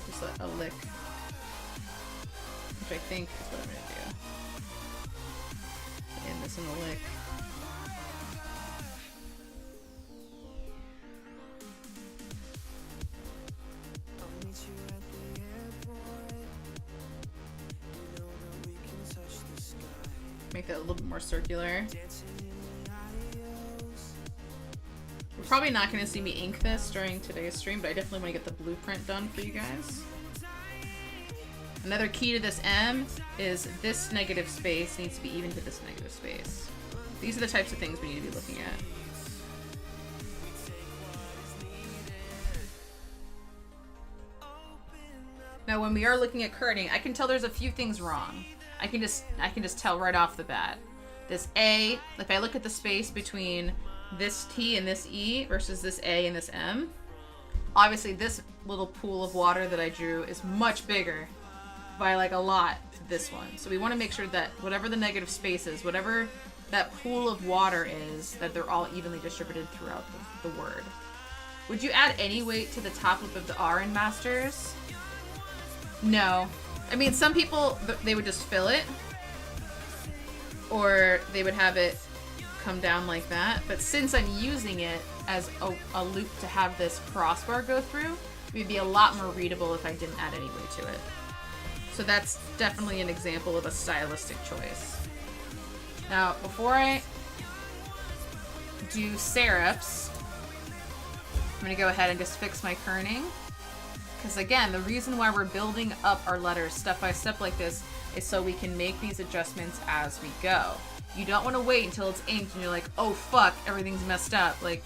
just a lick, which I think is what I'm going to do. End this in a lick. Make that a little bit more circular. You're probably not going to see me ink this during today's stream, but I definitely want to get the blueprint done for you guys. Another key to this M is this negative space needs to be even to this negative space. These are the types of things we need to be looking at. Now when we are looking at kerning, I can tell there's a few things wrong. I can just tell right off the bat. This A, if I look at the space between this T and this E versus this A and this M, obviously this little pool of water that I drew is much bigger by like a lot to this one. So we want to make sure that whatever the negative space is, whatever that pool of water is, that they're all evenly distributed throughout the word. Would you add any weight to the top of the R in Masters? No. I mean, some people, they would just fill it, or they would have it come down like that. But since I'm using it as a loop to have this crossbar go through, it would be a lot more readable if I didn't add any weight to it. So that's definitely an example of a stylistic choice. Now, before I do serifs, I'm going to go ahead and just fix my kerning. Because again, the reason why we're building up our letters step by step like this is so we can make these adjustments as we go. You don't want to wait until it's inked and you're like, oh fuck, everything's messed up. Like,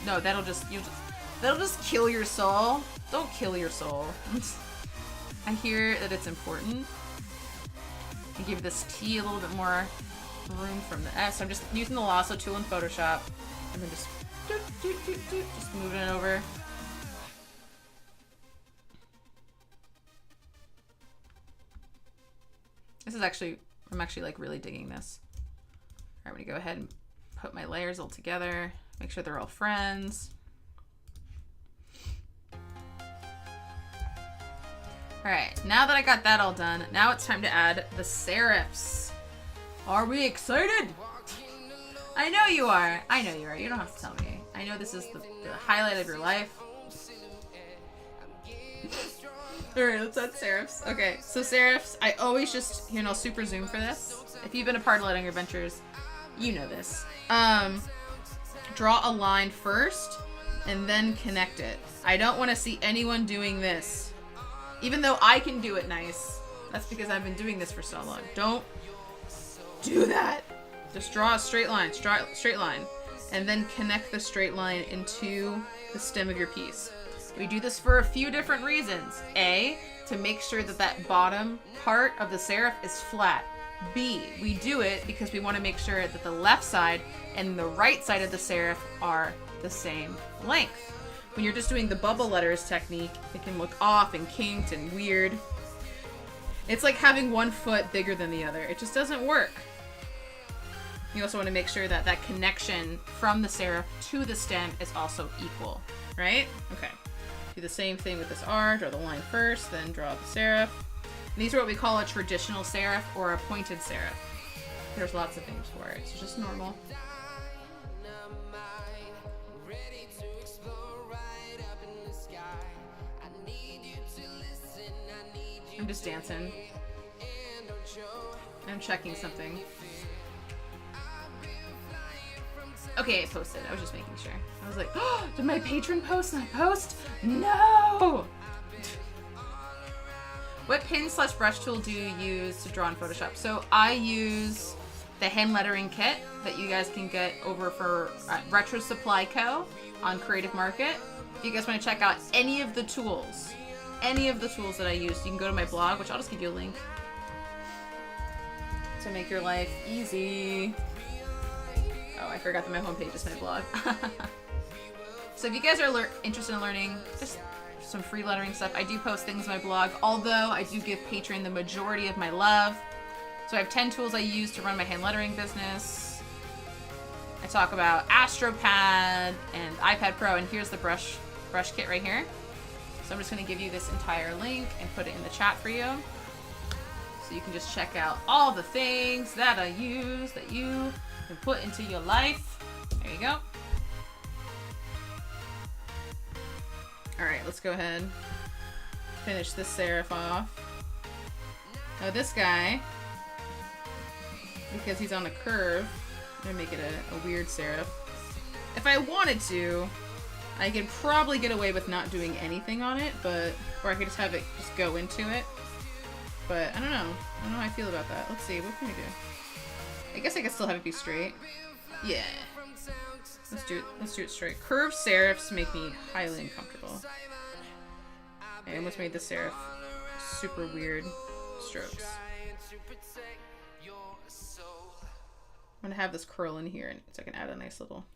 no, that'll just kill your soul. Don't kill your soul. I hear that it's important. You give this T a little bit more room from the S. I'm just using the lasso tool in Photoshop and then just moving it over. This is actually, I'm actually like really digging this. All right, I'm gonna go ahead and put my layers all together, make sure they're all friends. All right, now that I got that all done, now it's time to add the serifs. Are we excited? I know you are. I know you are. You don't have to tell me. I know this is the highlight of your life. Alright, let's add serifs. Okay, so serifs, I always just, here, and I'll super zoom for this. If you've been a part of Lettering Adventures, you know this. Draw a line first, and then connect it. I don't want to see anyone doing this. Even though I can do it nice. That's because I've been doing this for so long. Don't do that. Just draw a straight line, straight line. And then connect the straight line into the stem of your piece. We do this for a few different reasons. A, to make sure that that bottom part of the serif is flat. B, we do it because we want to make sure that the left side and the right side of the serif are the same length. When you're just doing the bubble letters technique, it can look off and kinked and weird. It's like having one foot bigger than the other. It just doesn't work. You also want to make sure that that connection from the serif to the stem is also equal, right? Okay. Do the same thing with this R. Draw the line first, then draw the serif. And these are what we call a traditional serif or a pointed serif. There's lots of names for it. It's just normal. I'm just dancing. I'm checking something. Okay, I posted. I was just making sure. I was like, oh, did my patron post not post? No! What pin/brush tool do you use to draw in Photoshop? So I use the hand lettering kit that you guys can get over for Retro Supply Co. on Creative Market. If you guys want to check out any of the tools that I use, you can go to my blog, which I'll just give you a link to make your life easy. Oh, I forgot that my homepage is my blog. So if you guys are interested in learning just some free lettering stuff, I do post things on my blog, although I do give Patreon the majority of my love. So I have 10 tools I use to run my hand lettering business. I talk about AstroPad and iPad Pro, and here's the brush kit right here. So I'm just going to give you this entire link and put it in the chat for you. So you can just check out all the things that I use that you can put into your life. There you go. Alright, let's go ahead. Finish this serif off. Now this guy, because he's on a curve, I'm going to make it a weird serif. If I wanted to, I could probably get away with not doing anything on it, or I could just have it just go into it. But I don't know. I don't know how I feel about that. Let's see, what can we do? I guess I can still have it be straight. Yeah. Let's do it straight. Curved serifs make me highly uncomfortable. I almost made the serif super weird strokes. I'm gonna have this curl in here so I can add a nice little...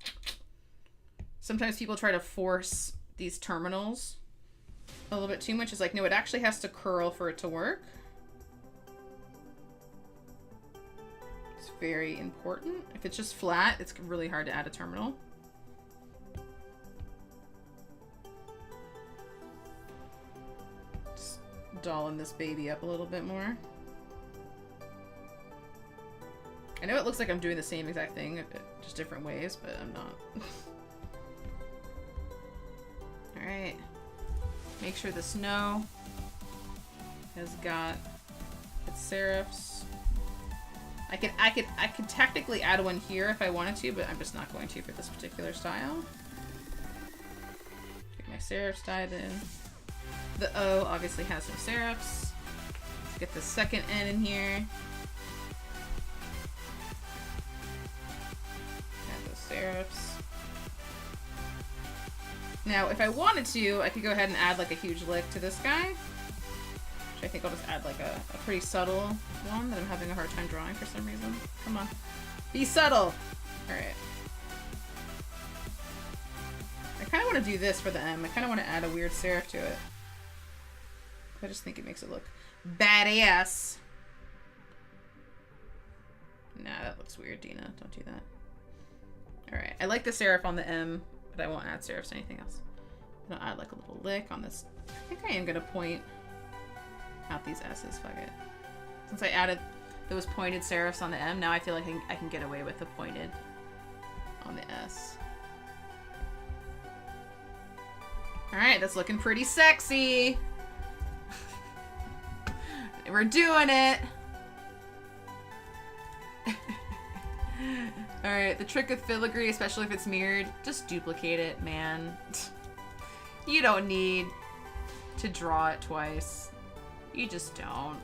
Sometimes people try to force these terminals a little bit too much. It's like, no, it actually has to curl for it to work. It's very important. If it's just flat, it's really hard to add a terminal. Just dolling this baby up a little bit more. I know it looks like I'm doing the same exact thing, just different ways, but I'm not. Alright. Make sure the snow has got its serifs. I could technically add one here if I wanted to, but I'm just not going to for this particular style. Get my serifs dyed in. The O obviously has some serifs. Let's get the second N in here. Add those serifs. Now, if I wanted to, I could go ahead and add like a huge lick to this guy. Which I think I'll just add like a pretty subtle one that I'm having a hard time drawing for some reason. Come on. Be subtle! Alright. I kind of want to do this for the M. I kind of want to add a weird serif to it. I just think it makes it look badass. Nah, that looks weird, Dina. Don't do that. Alright. I like the serif on the M, but I won't add serifs to anything else. I'm gonna add like a little lick on this. I think I am gonna point out these S's. Fuck it. Since I added those pointed serifs on the M, now I feel like I can get away with the pointed on the S. Alright, that's looking pretty sexy. We're doing it. Alright, the trick with filigree, especially if it's mirrored, just duplicate it, man. You don't need to draw it twice. You just don't.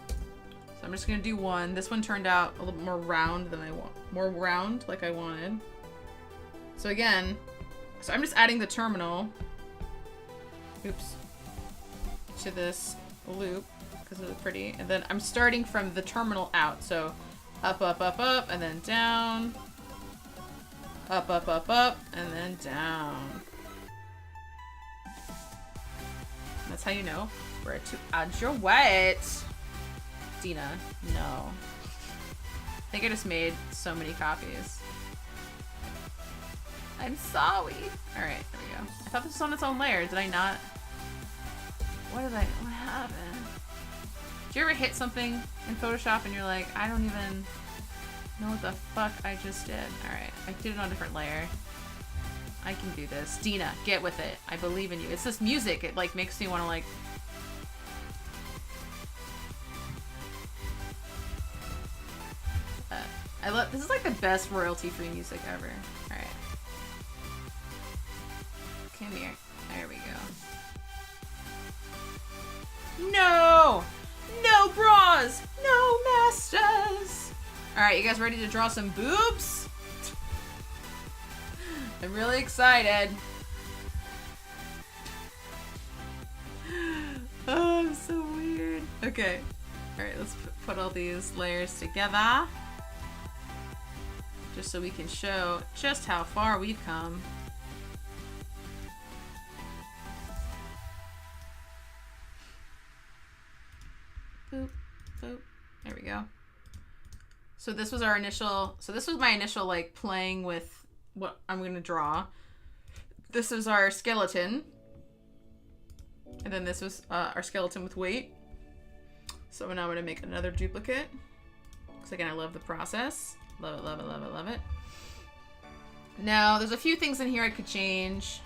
So I'm just gonna do one. This one turned out a little more round than I want. More round, like I wanted. So again, so I'm just adding the terminal. Oops. To this loop, because it's pretty. And then I'm starting from the terminal out. So up, up, up, up, and then down. Up, up, up, up, and then down. That's how you know where to add your weight. Dina, no. I think I just made so many copies. I'm sorry. Alright, there we go. I thought this was on its own layer. Did I not? What happened? Do you ever hit something in Photoshop and you're like, I don't even know what the fuck I just did? Alright, I did it on a different layer. I can do this. Dina, get with it. I believe in you. It's this music. It like makes me want to like... I love... This is like the best royalty-free music ever. Alright. Come here. There we go. No! No bras! No masters! Alright, you guys ready to draw some boobs? I'm really excited. Oh, I'm so weird. Okay. Alright, let's put all these layers together. Just so we can show just how far we've come. Boop, boop. There we go. So this was our initial, so this was my initial like playing with what I'm gonna draw. This is our skeleton. And then this was our skeleton with weight. So now I'm gonna make another duplicate. Because again, I love the process. Love it, love it, love it, love it. Now, there's a few things in here I could change.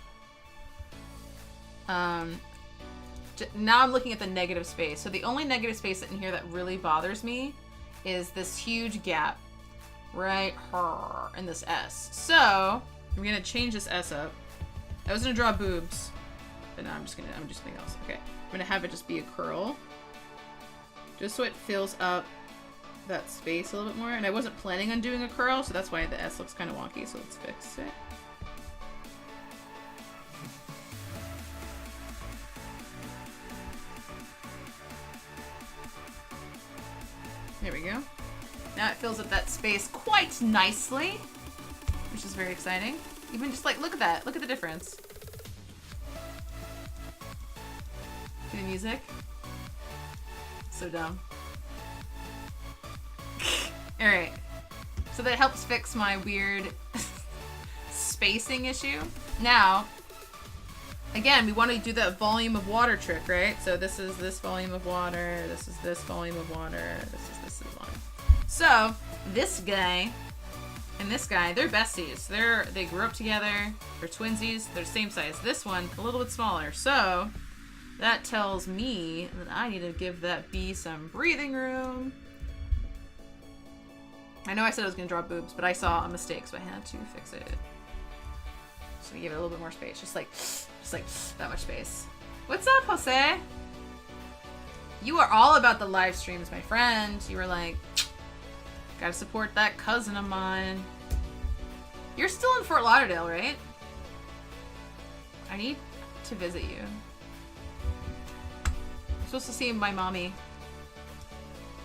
Now I'm looking at the negative space. So the only negative space in here that really bothers me is this huge gap right here in this S. So I'm gonna change this S up. I was gonna draw boobs, but now I'm just something else. Okay, I'm gonna have it just be a curl, just so it fills up that space a little bit more. And I wasn't planning on doing a curl, so that's why the S looks kind of wonky. So let's fix it. There we go. Now it fills up that space quite nicely, which is very exciting. Even just like, look at that. Look at the difference. See the music? So dumb. Alright. So that helps fix my weird spacing issue. Now, again, we want to do that volume of water trick, right? So this is this volume of water, this is this volume of water, this is volume. So, this guy and this guy, they're besties. They grew up together, they're twinsies, they're the same size. This one, a little bit smaller. So, that tells me that I need to give that bee some breathing room. I know I said I was going to draw boobs, but I saw a mistake, so I had to fix it. So we give it a little bit more space, just like that much space. What's up, Jose? You are all about the live streams, my friend. You were like, gotta support that cousin of mine. You're still in Fort Lauderdale, right? I need to visit you. I'm supposed to see my mommy.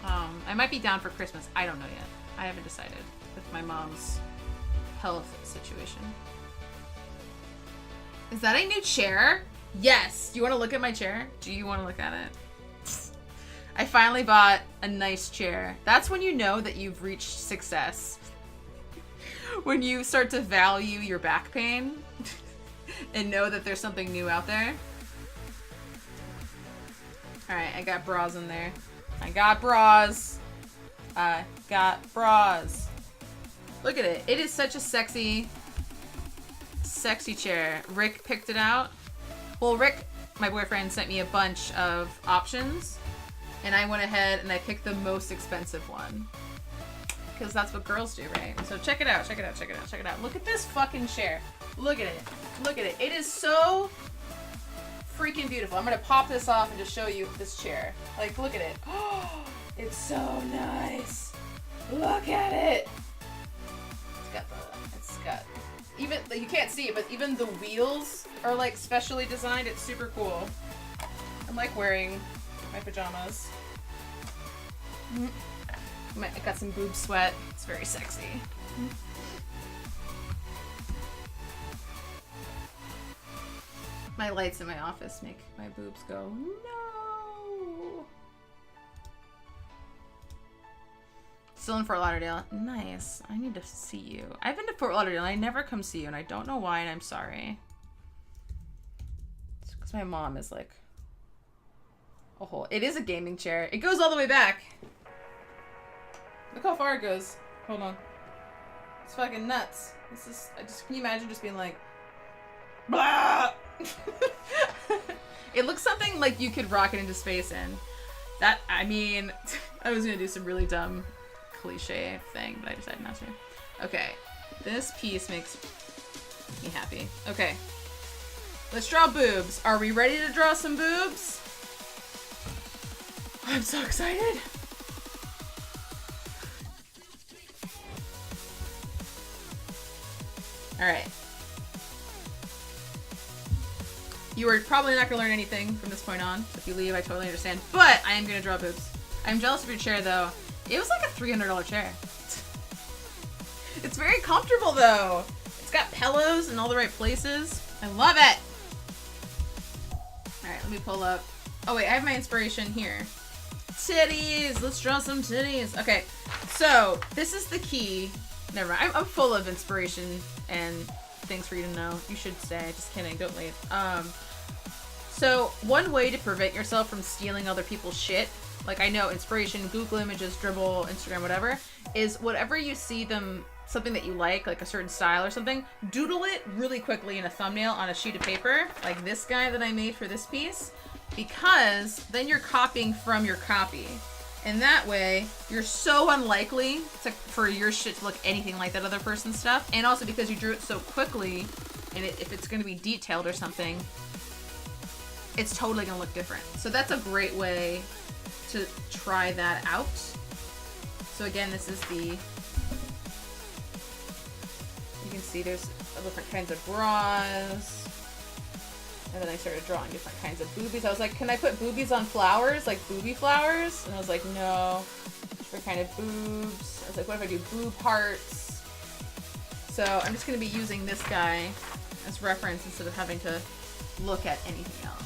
I might be down for Christmas. I don't know yet. I haven't decided with my mom's health situation. Is that a new chair? Yes. Do you want to look at my chair? Do you want to look at it? I finally bought a nice chair. That's when you know that you've reached success. When you start to value your back pain and know that there's something new out there. Alright, I got bras in there. I got bras. I got bras. Look at it. It is such a sexy chair. Rick picked it out. Well, Rick, my boyfriend, sent me a bunch of options. And I went ahead and I picked the most expensive one. Because that's what girls do, right? So check it out, check it out, check it out, check it out. Look at this fucking chair. Look at it. Look at it. It is so freaking beautiful. I'm gonna pop this off and just show you this chair. Like, look at it. Oh, it's so nice. Look at it. It's got, even, you can't see it, but even the wheels are like specially designed. It's super cool. I'm like wearing my pajamas. I got some boob sweat. It's very sexy. My lights in my office make my boobs go, no. Still in Fort Lauderdale. Nice. I need to see you. I've been to Fort Lauderdale and I never come see you and I don't know why and I'm sorry. It's because my mom is like a whole. It is a gaming chair. It goes all the way back. Look how far it goes. Hold on. It's fucking nuts. This is, can you imagine just being like, blah! It looks something like you could rocket into space in. That, I mean, I was gonna do some really dumb cliche thing, but I decided not to. Okay, this piece makes me happy. Okay, let's draw boobs. Are we ready to draw some boobs? I'm so excited. All right. You are probably not going to learn anything from this point on. So if you leave, I totally understand. But I am going to draw boobs. I'm jealous of your chair, though. It was like a $300 chair. It's very comfortable, though. It's got pillows in all the right places. I love it. All right, let me pull up. Oh, wait, I have my inspiration here. Titties. Let's draw some titties. Okay, so this is the key. Never mind. I'm full of inspiration and things for you to know. You should stay. Just kidding. Don't leave. So one way to prevent yourself from stealing other people's shit, like I know inspiration, Google Images, Dribble, Instagram, whatever, is whatever you see them, something that you like a certain style or something, doodle it really quickly in a thumbnail on a sheet of paper, like this guy that I made for this piece, because then you're copying from your copy. And that way, you're so unlikely for your shit to look anything like that other person's stuff. And also because you drew it so quickly, and if it's going to be detailed or something, it's totally going to look different. So that's a great way to try that out. So again, this is the, you can see there's different kinds of bras. And then I started drawing different kinds of boobies. I was like, can I put boobies on flowers? Like booby flowers? And I was like, no. Different kind of boobs. I was like, what if I do boob hearts? So I'm just going to be using this guy as reference instead of having to look at anything else.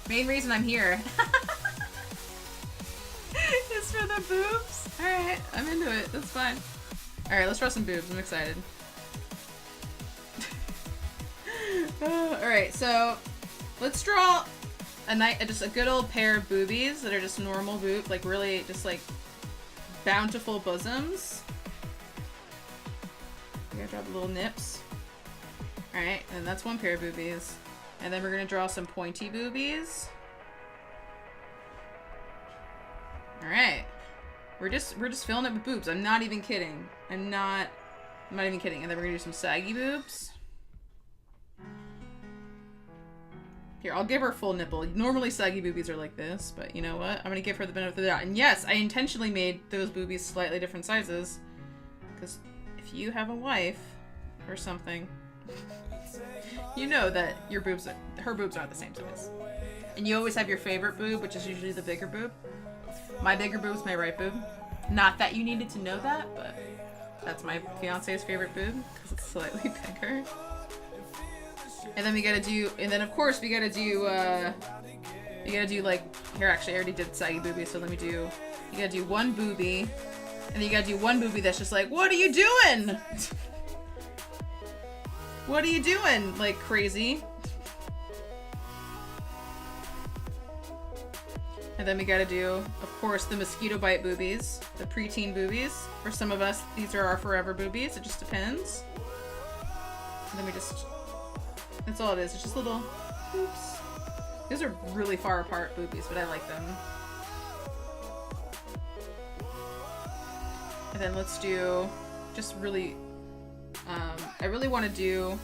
Main reason I'm here is for the boobs. Alright, I'm into it. That's fine. Alright, let's draw some boobs. I'm excited. Alright, so let's draw just a good old pair of boobies that are just normal boobs, like really just like bountiful bosoms. We're gonna draw the little nips. Alright, and that's one pair of boobies. And then we're gonna draw some pointy boobies. Alright. We're just filling it with boobs. I'm not even kidding. I'm not even kidding. And then we're gonna do some saggy boobs. Here, I'll give her full nipple. Normally saggy boobies are like this, but you know what? I'm gonna give her the benefit of the doubt. And yes, I intentionally made those boobies slightly different sizes. Because if you have a wife or something, you know that her boobs aren't the same size. And you always have your favorite boob, which is usually the bigger boob. My bigger boob is my right boob. Not that you needed to know that, but that's my fiance's favorite boob because it's slightly bigger. And then we gotta do, and then of course we gotta do like, here actually I already did saggy boobies, so let me do, you gotta do one boobie, and then you gotta do one boobie that's just like, what are you doing? What are you doing? Like crazy. And then we gotta do, of course, the mosquito bite boobies, the preteen boobies. For some of us, these are our forever boobies. It just depends. And then we just, that's all it is. It's just little Oops. These are really far apart boobies, but I like them. And then let's do just really, I really want to do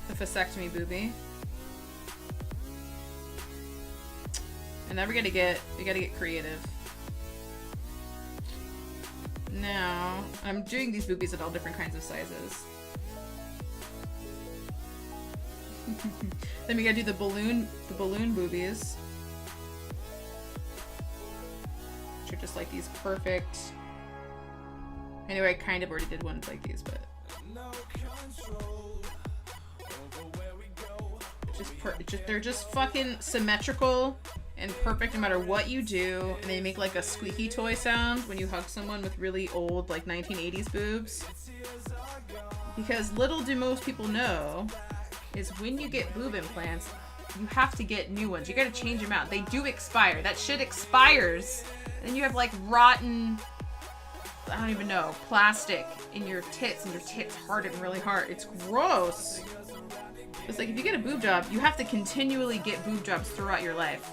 the vasectomy boobie. And then we gotta get creative. Now, I'm doing these boobies at all different kinds of sizes. Then we gotta do the balloon boobies. Which are just like these perfect. Anyway, I kind of already did one like these, but they're just fucking symmetrical and perfect no matter what you do, and they make like a squeaky toy sound when you hug someone with really old like 1980s boobs. Because little do most people know is when you get boob implants, you have to get new ones. You gotta change them out. They do expire. That shit expires. And you have like rotten, I don't even know, plastic in your tits, and your tits harden really hard. It's gross. It's like if you get a boob job, you have to continually get boob jobs throughout your life.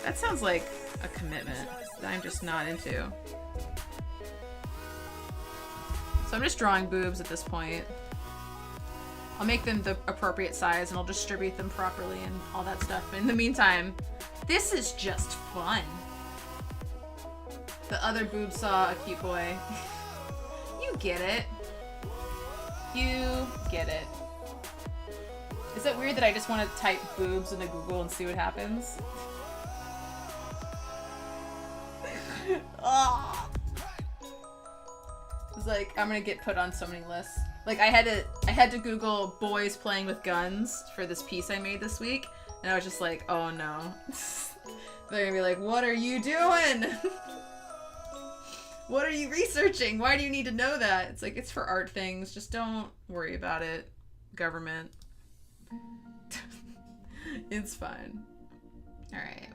That sounds like a commitment that I'm just not into. So I'm just drawing boobs at this point. I'll make them the appropriate size and I'll distribute them properly and all that stuff. But in the meantime, this is just fun. The other boob saw a cute boy. You get it. You get it. Is it weird that I just want to type boobs into Google and see what happens? Oh. It's like I'm gonna get put on so many lists. Like I had to Google boys playing with guns for this piece I made this week, and I was just like, oh no. They're gonna be like, what are you doing? What are you researching? Why do you need to know that? It's like, it's for art things. Just don't worry about it, government. It's fine. All right.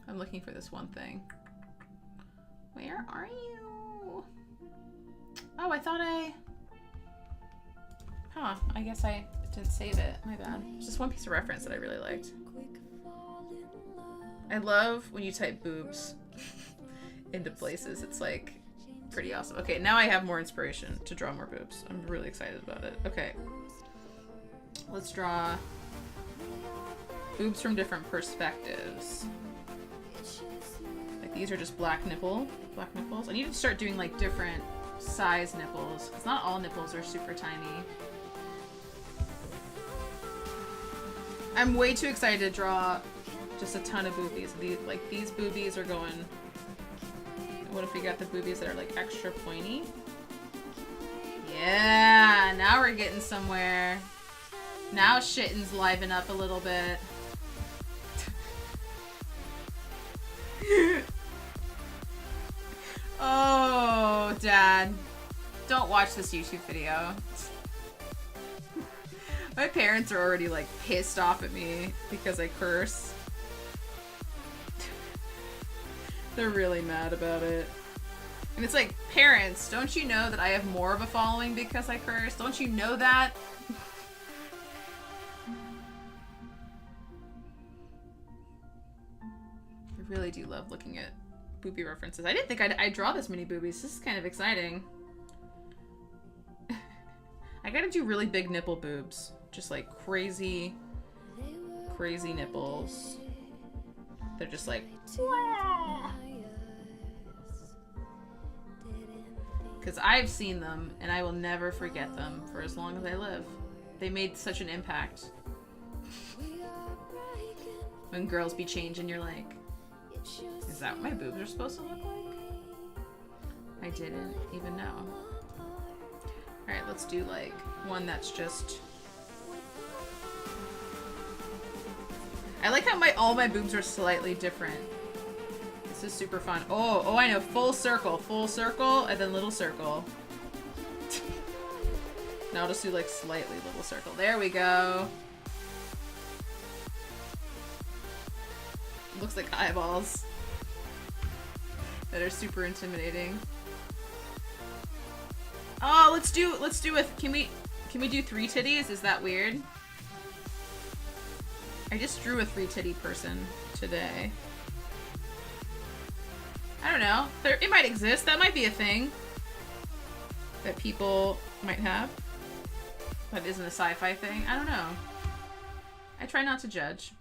I'm looking for this one thing. Where are you? Oh, I thought Huh, I guess I didn't save it. My bad. It's just one piece of reference that I really liked. I love when you type boobs into places. It's like pretty awesome. Okay, now I have more inspiration to draw more boobs. I'm really excited about it. Okay. Let's draw boobs from different perspectives. Like these are just black nipples. I need to start doing like different size nipples, because not all nipples are super tiny. I'm way too excited to draw just a ton of boobies. These boobies are going. What if we got the boobies that are like extra pointy? Yeah, now we're getting somewhere. Now shitting's liven up a little bit. Oh, Dad. Don't watch this YouTube video. My parents are already like pissed off at me because I curse. They're really mad about it. And it's like, parents, don't you know that I have more of a following because I curse? Don't you know that? I really do love looking at boobie references. I didn't think I'd draw this many boobies. This is kind of exciting. I gotta do really big nipple boobs. Just like crazy, crazy nipples. They're just like, because I've seen them and I will never forget them for as long as I live. They made such an impact. When girls be changing, you're like, is that what my boobs are supposed to look like? I didn't even know. Alright, let's do like one that's just... I like how all my boobs are slightly different. This is super fun. Oh, I know. Full circle, and then little circle. Now I'll just do like slightly little circle. There we go. Looks like eyeballs that are super intimidating. Oh, let's do it. Can Can we do 3 titties? Is that weird? I just drew a 3 titty person today. I don't know. It might exist. That might be a thing that people might have. That isn't a sci-fi thing. I don't know. I try not to judge.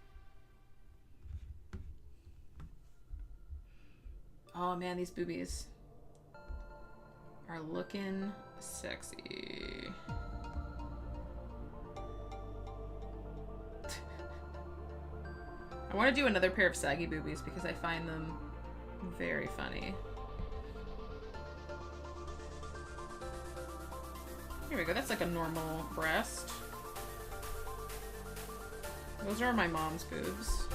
Oh man, these boobies are looking sexy. I want to do another pair of saggy boobies because I find them very funny. Here we go. That's like a normal breast. Those are my mom's boobs.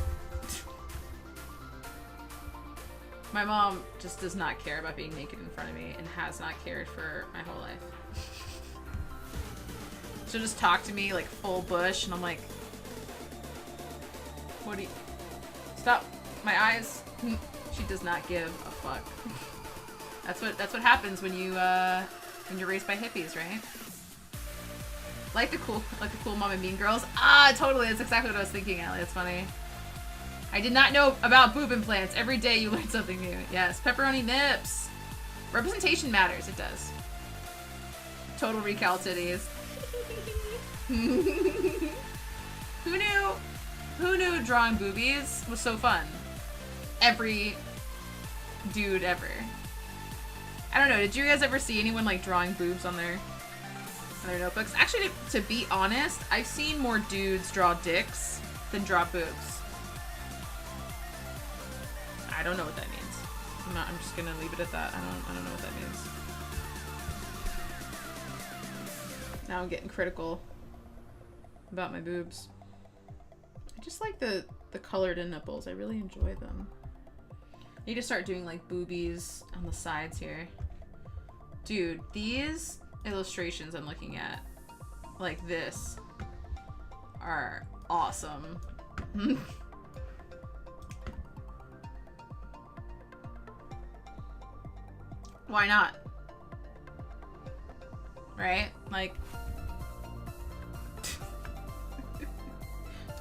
My mom just does not care about being naked in front of me and has not cared for my whole life. She'll just talk to me like full bush and I'm like, what do you... Stop. My eyes. She does not give a fuck. That's what happens when you're raised by hippies, right? Like the cool mom and Mean Girls. Ah, totally. That's exactly what I was thinking, Allie. That's funny. I did not know about boob implants. Every day you learn something new. Yes, pepperoni nips. Representation matters. It does. Total recal titties. Who knew drawing boobies was so fun? Every dude ever. I don't know. Did you guys ever see anyone like drawing boobs on their notebooks? Actually, to be honest, I've seen more dudes draw dicks than draw boobs. I don't know what that means. I'm just gonna leave it at that. I don't know what that means. Now I'm getting critical about my boobs. I just like the colored in nipples. I really enjoy them. I need to start doing like boobies on the sides here. Dude, these illustrations I'm looking at, like this, are awesome. Why not? Right? Like,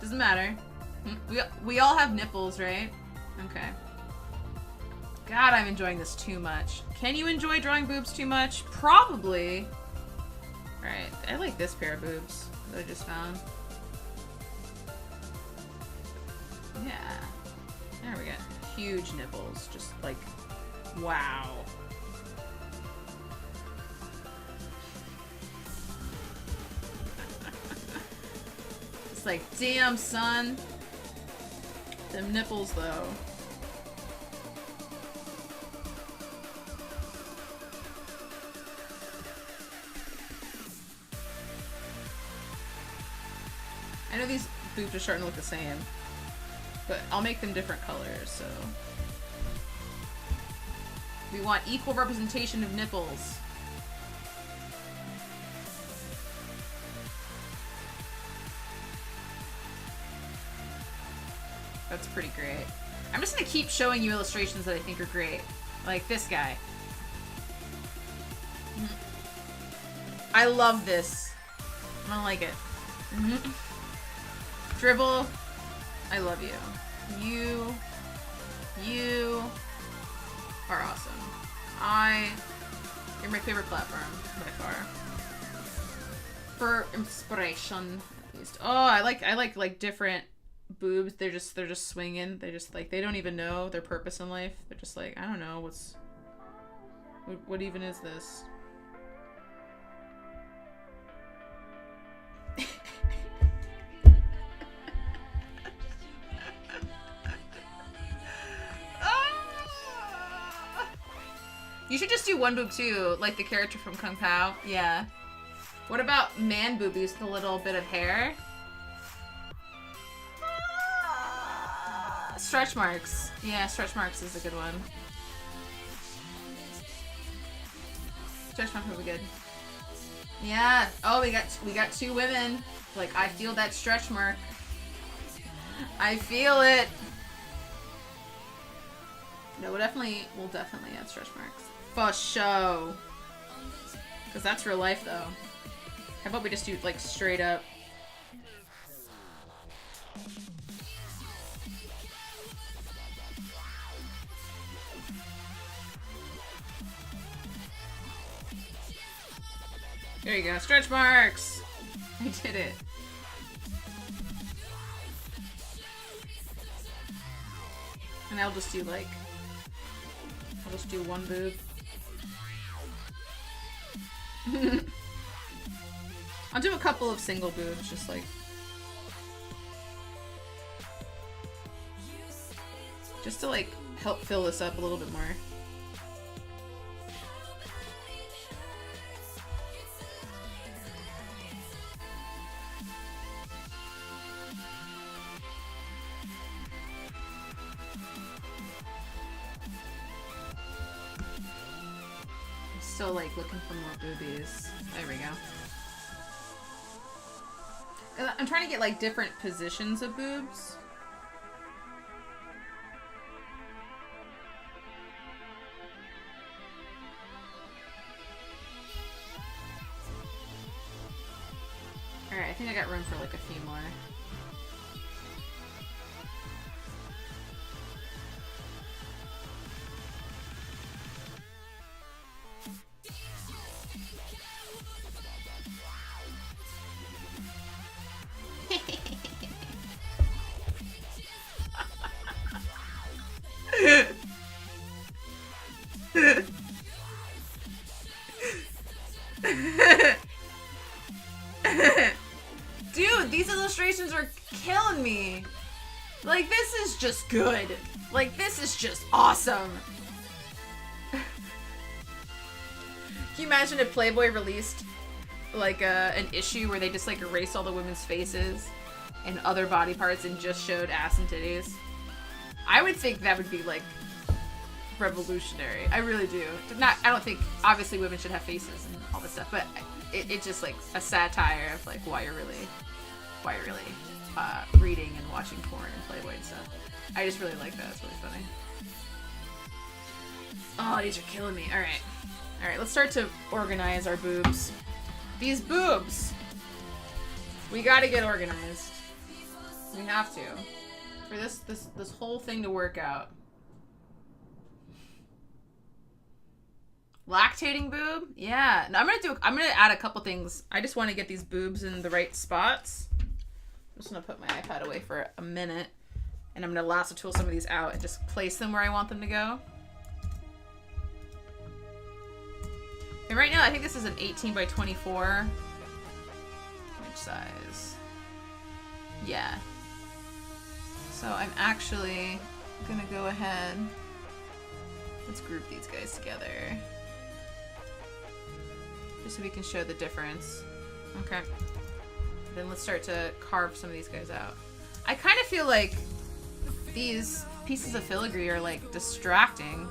doesn't matter. We all have nipples, right? Okay. God, I'm enjoying this too much. Can you enjoy drawing boobs too much? Probably. Alright, I like this pair of boobs that I just found. Yeah. There we go. Huge nipples. Just like, wow. It's like, damn, son. Them nipples, though. I know these boobs are starting to look the same, but I'll make them different colors, so. We want equal representation of nipples. That's pretty great. I'm just gonna keep showing you illustrations that I think are great. Like this guy. I love this. I don't like it. Dribble, I love you. You are awesome. You're my favorite platform by far. For inspiration, at least. Oh, I like different boobs. They're just swinging. They just like, they don't even know their purpose in life. They're just like, I don't know what even is this? You should just do one boob too, like the character from Kung Pao. Yeah. What about man boobies with a little bit of hair? Stretch marks. Yeah, stretch marks is a good one. Stretch marks would be good. Yeah. Oh, we got 2 women. Like, I feel that stretch mark. I feel it. No, we'll definitely add stretch marks. For show. Because that's real life, though. How about we just do like straight up? There you go, stretch marks! I did it. And I'll just do like, I'll just do one boob. I'll do a couple of single boobs, just like, just to like help fill this up a little bit more. Still like looking for more boobies. There we go. I'm trying to get like different positions of boobs. Alright, I think I got room for like a few more. Dude, these illustrations are killing me. Like, this is just good. Like, this is just awesome. Can you imagine if Playboy released like an issue where they just like erased all the women's faces and other body parts and just showed ass and titties? I would think that would be like revolutionary. I really do. I don't think obviously women should have faces and all this stuff, but it's just like a satire of like why you're really reading and watching porn and Playboy and stuff. I just really like that. It's really funny. Oh, these are killing me. All right, let's start to organize our boobs. These boobs, we gotta get organized. We have to for this whole thing to work out. Lactating boob? Yeah. No, I'm gonna add a couple things. I just want to get these boobs in the right spots. I'm just gonna put my iPad away for a minute, and I'm gonna lasso tool some of these out and just place them where I want them to go. And right now, I think this is an 18 by 24. Which size? Yeah. So I'm actually gonna go ahead. Let's group these guys together. Just so we can show the difference. Okay. Then let's start to carve some of these guys out. I kind of feel like these pieces of filigree are like distracting.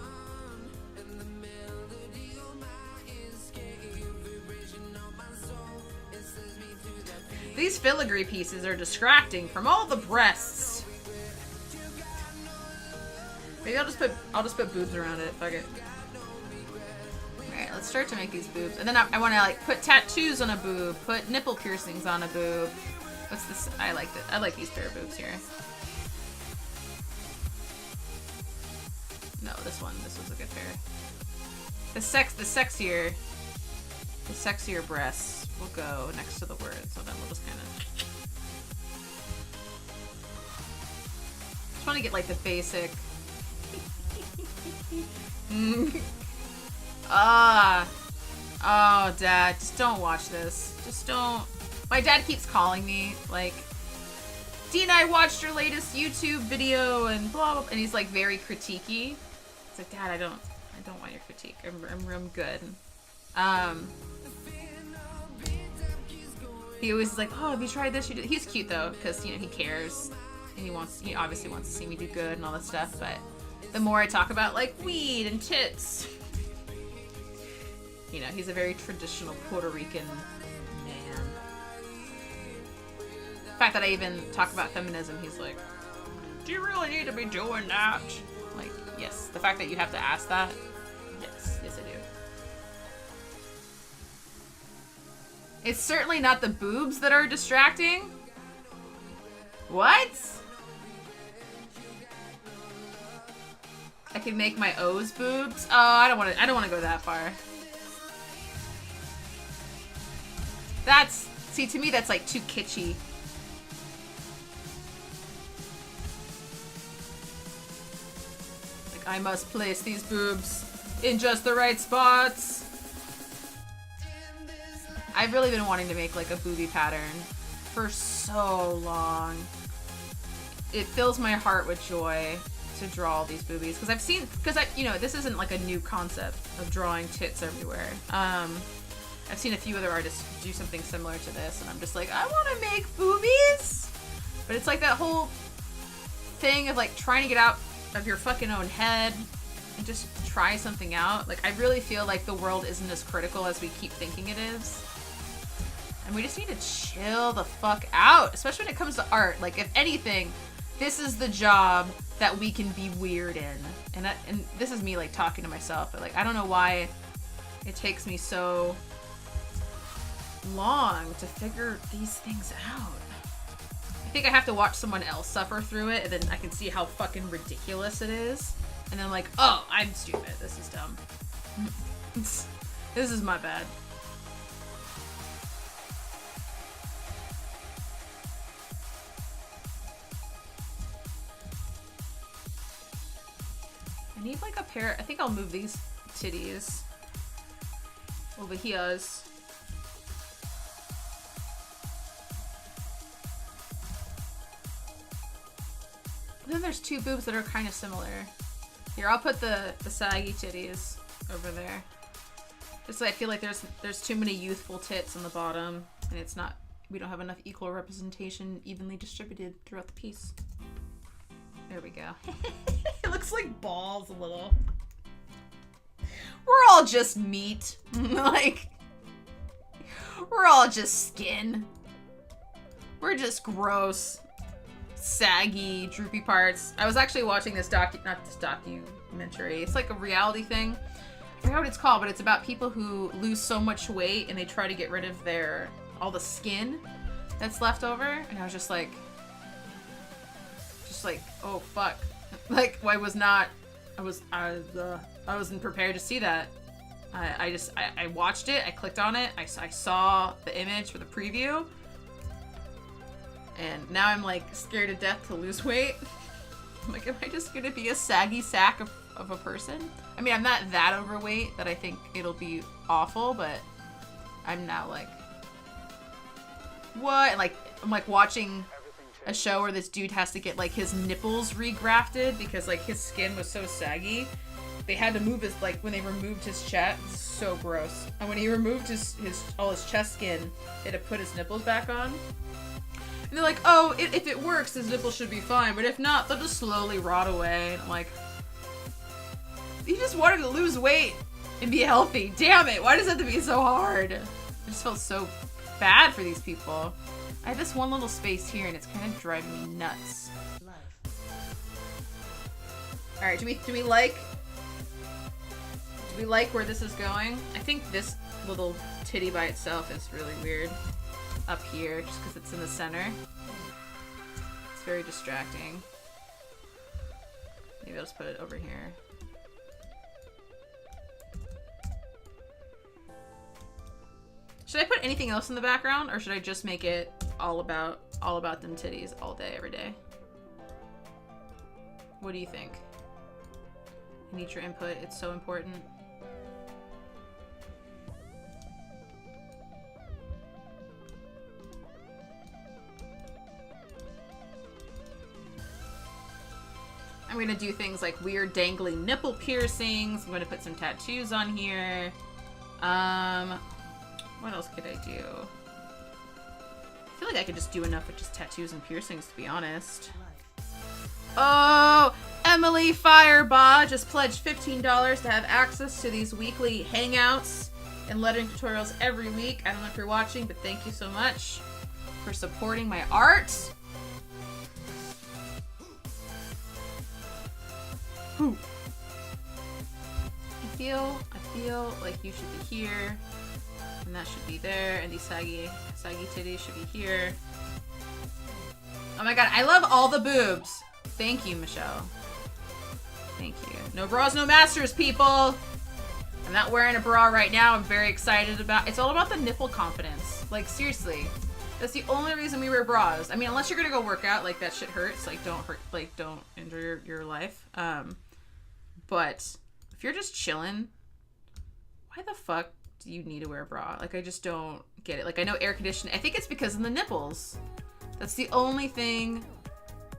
These filigree pieces are distracting from all the breasts. Maybe I'll just put boobs around it. Fuck it. Alright, let's start to make these boobs. And then I want to like put tattoos on a boob, put nipple piercings on a boob. What's this? I like these pair of boobs here. No, this was a good pair. The sexier breasts will go next to the word, so then we'll just kind of just want to get like the basic. Oh, Dad, just don't watch this. Just don't. My dad keeps calling me like, Dina, I watched your latest YouTube video and blah blah, and he's like very critiquey. It's like, Dad, I don't want your critique. I'm good. He always is like, oh, have you tried this? He's cute though, because he cares, and he obviously wants to see me do good and all that stuff. But the more I talk about like weed and tits, he's a very traditional Puerto Rican man. The fact that I even talk about feminism, he's like, do you really need to be doing that? Like, yes. The fact that you have to ask that, yes I It's certainly not the boobs that are distracting. What? I can make my O's boobs. Oh, I don't want to go that far. That's, see, to me that's like too kitschy. Like, I must place these boobs in just the right spots. I've really been wanting to make like a boobie pattern for so long. It fills my heart with joy to draw all these boobies because I've seen, you know, this isn't like a new concept of drawing tits everywhere. I've seen a few other artists do something similar to this, and I'm just like, I want to make boobies, but it's like that whole thing of like trying to get out of your fucking own head and just try something out. Like, I really feel like the world isn't as critical as we keep thinking it is. And we just need to chill the fuck out, especially when it comes to art. Like, if anything, this is the job that we can be weird in. And this is me, like, talking to myself. But, like, I don't know why it takes me so long to figure these things out. I think I have to watch someone else suffer through it, and then I can see how fucking ridiculous it is. And then I'm like, oh, I'm stupid. This is dumb. This is my bad. I need like a pair. I think I'll move these titties over here. Then there's two boobs that are kind of similar. Here, I'll put the saggy titties over there. Just so I feel like there's too many youthful tits on the bottom, and it's not, we don't have enough equal representation evenly distributed throughout the piece. There we go. It looks like balls a little. We're all just meat. Like, we're all just skin. We're just gross, saggy, droopy parts. I was actually watching this documentary. It's like a reality thing. I forget what it's called, but it's about people who lose so much weight and they try to get rid of all the skin that's left over. And I was just like, oh fuck. Like, I wasn't prepared to see that. I watched it, I clicked on it, I saw the image for the preview, and now I'm like scared to death to lose weight. I'm like, am I just gonna be a saggy sack of a person? I mean, I'm not that overweight that I think it'll be awful, but I'm now like, what? Like, I'm like watching a show where this dude has to get like his nipples regrafted because like his skin was so saggy. They had to move his, like, when they removed his chest, so gross. And when he removed all his chest skin, they had to put his nipples back on. And they're like, oh, if it works, his nipples should be fine, but if not, they'll just slowly rot away. And I'm like, he just wanted to lose weight and be healthy. Damn it, why does it have to be so hard? I just felt so bad for these people. I have this one little space here, and it's kind of driving me nuts. All right, do we like where this is going? I think this little titty by itself is really weird up here, just because it's in the center. It's very distracting. Maybe I'll just put it over here. Should I put anything else in the background, or should I just make it all about them titties all day, every day? What do you think? I need your input. It's so important. I'm gonna do things like weird dangling nipple piercings. I'm gonna put some tattoos on here. What else could I do? I feel like I could just do enough with just tattoos and piercings, to be honest. Oh, Emily Firebaugh just pledged $15 to have access to these weekly hangouts and lettering tutorials every week. I don't know if you're watching, but thank you so much for supporting my art. Whew. I feel like you should be here. And that should be there. And these saggy titties should be here. Oh my god, I love all the boobs. Thank you, Michelle. Thank you. No bras, no masters, people. I'm not wearing a bra right now. I'm very excited about. It's all about the nipple confidence. Like, seriously. That's the only reason we wear bras. I mean, unless you're gonna go work out, like that shit hurts. Like, don't hurt. Like, don't injure your life. But if you're just chilling, why the fuck do you need to wear a bra? Like, I just don't get it. Like, I know air conditioning. I think it's because of the nipples. That's the only thing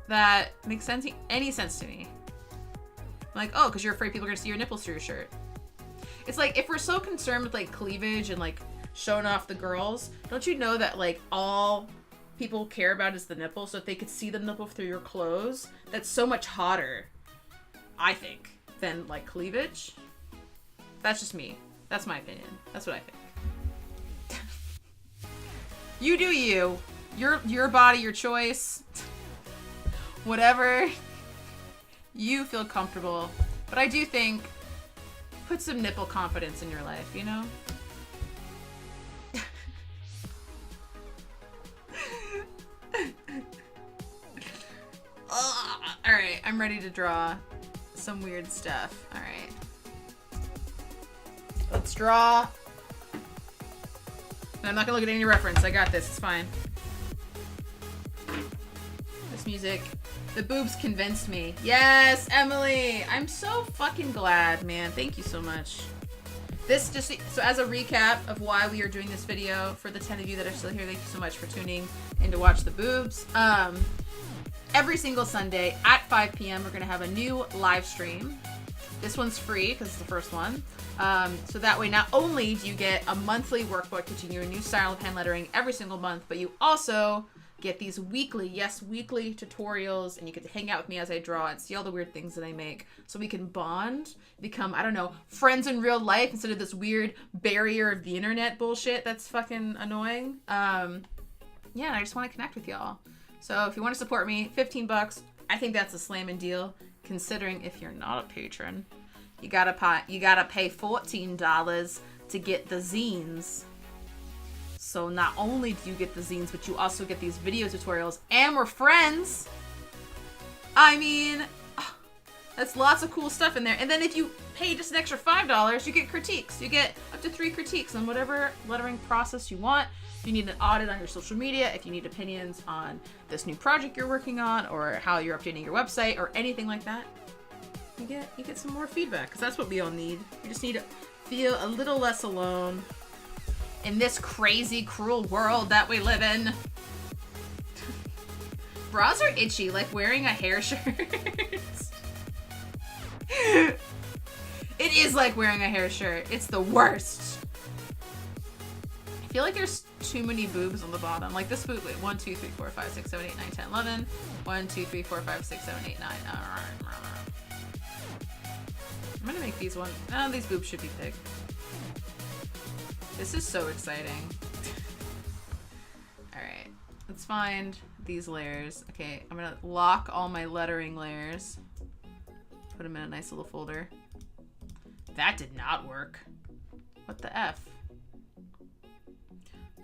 that makes any sense to me. I'm like, oh, because you're afraid people are gonna see your nipples through your shirt. It's like, if we're so concerned with like cleavage and like showing off the girls, don't you know that like all people care about is the nipple? So if they could see the nipple through your clothes, that's so much hotter, I think, than like cleavage. That's just me. That's my opinion. That's what I think. You do you. Your body, your choice. Whatever you feel comfortable. But I do think, put some nipple confidence in your life, you know? Alright, I'm ready to draw some weird stuff. Alright. Let's draw. And I'm not gonna look at any reference. I got this. It's fine. This music. The boobs convinced me. Yes, Emily! I'm so fucking glad, man. Thank you so much. This just, so as a recap of why we are doing this video, for the 10 of you that are still here, thank you so much for tuning in to watch the boobs. Every single Sunday at 5 p.m. we're gonna have a new live stream. This one's free because it's the first one. So that way, not only do you get a monthly workbook teaching you a new style of hand lettering every single month, but you also get these weekly tutorials, and you get to hang out with me as I draw and see all the weird things that I make, so we can bond, become, I don't know, friends in real life instead of this weird barrier of the internet bullshit that's fucking annoying. Yeah, I just want to connect with y'all. So if you want to support me, $15, I think that's a slamming deal, considering if you're not a patron, you gotta pay $14 to get the zines. So not only do you get the zines, but you also get these video tutorials, and we're friends. I mean, that's lots of cool stuff in there. And then if you pay just an extra $5, you get critiques. You get up to 3 critiques on whatever lettering process you want. If you need an audit on your social media, if you need opinions on this new project you're working on, or how you're updating your website, or anything like that, you get some more feedback, because that's what we all need. We just need to feel a little less alone in this crazy, cruel world that we live in. Bras are itchy, like wearing a hair shirt. It is like wearing a hair shirt. It's the worst. I feel like there's too many boobs on the bottom. Like this boob, wait, 1, 2, 3, 4, 5, 6, 7, 8, 9, 10, 11. 1, 2, 3, 4, 5, 6, 7, 8, 9. I'm gonna make these these boobs should be big. This is so exciting. Alright, let's find these layers. Okay, I'm gonna lock all my lettering layers. Put them in a nice little folder. That did not work. What the F?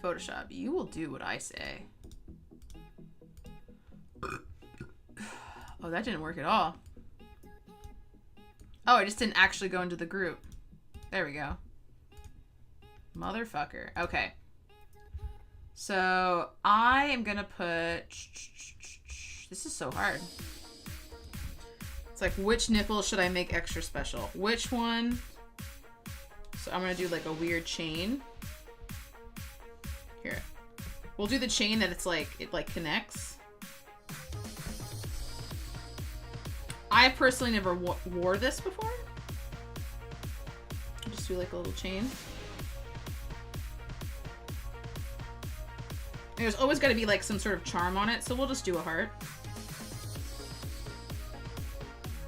Photoshop, you will do what I say. Oh, that didn't work at all. Oh, I just didn't actually go into the group. There we go. Motherfucker. Okay. So I am gonna put, this is so hard. It's like, which nipple should I make extra special? Which one? So I'm gonna do like a weird chain. Here. We'll do the chain that it's like, it like connects. I personally never wore this before. Just do like a little chain. There's always got to be like some sort of charm on it, so we'll just do a heart.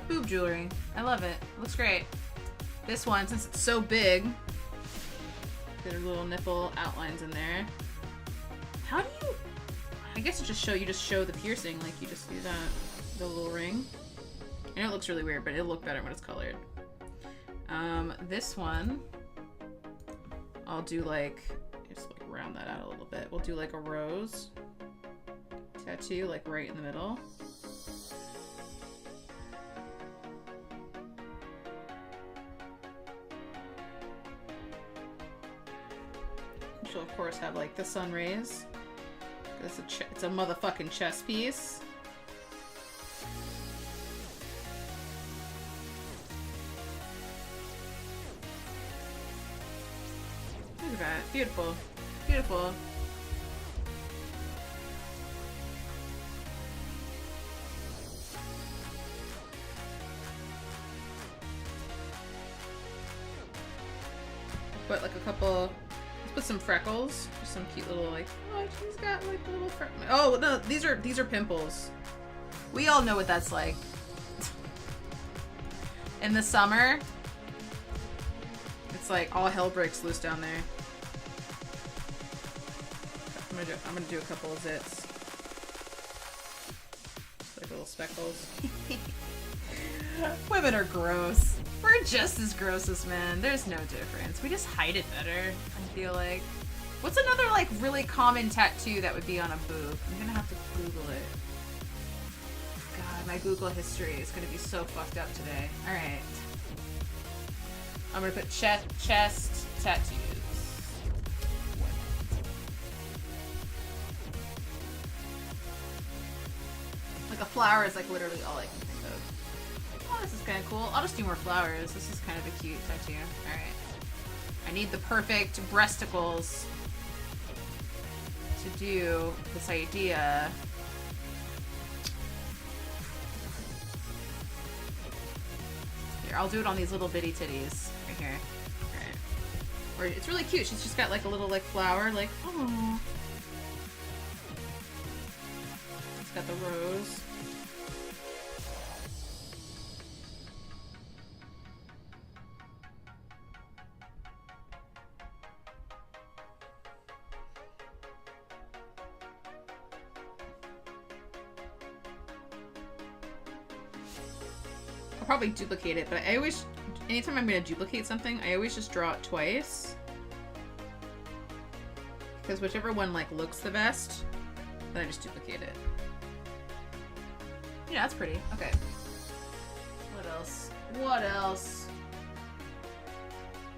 Boob jewelry. I love it. It looks great. This one, since it's so big, there are little nipple outlines in there. How do you... I guess you just show the piercing, like you just do that. The little ring. I know it looks really weird, but it'll look better when it's colored. This one, I'll do like round that out a little bit. We'll do like a rose tattoo, like right in the middle. She'll of course have like the sun rays. It's a motherfucking chess piece. Look at that. Beautiful. Beautiful. Put like a couple. Let's put some freckles. Just some cute little like. Oh, she's got like little freckles. Oh no, these are pimples. We all know what that's like. In the summer, it's like all hell breaks loose down there. I'm gonna do a couple of zits. Like little speckles. Women are gross. We're just as gross as men. There's no difference. We just hide it better, I feel like. What's another, like, really common tattoo that would be on a boob? I'm gonna have to Google it. God, my Google history is gonna be so fucked up today. Alright. I'm gonna put chest tattoos. Like a flower is like literally all I can think of. Oh, this is kind of cool. I'll just do more flowers. This is kind of a cute tattoo. Alright. I need the perfect breasticles to do this idea. Here, I'll do it on these little bitty titties. Right here. Alright. Or it's really cute. She's just got like a little like flower, like, oh. It's got the rose. I'll probably duplicate it, but I always, anytime I'm going to duplicate something, I always just draw it twice. Because whichever one, like, looks the best, then I just duplicate it. Yeah, that's pretty. Okay. What else? What else?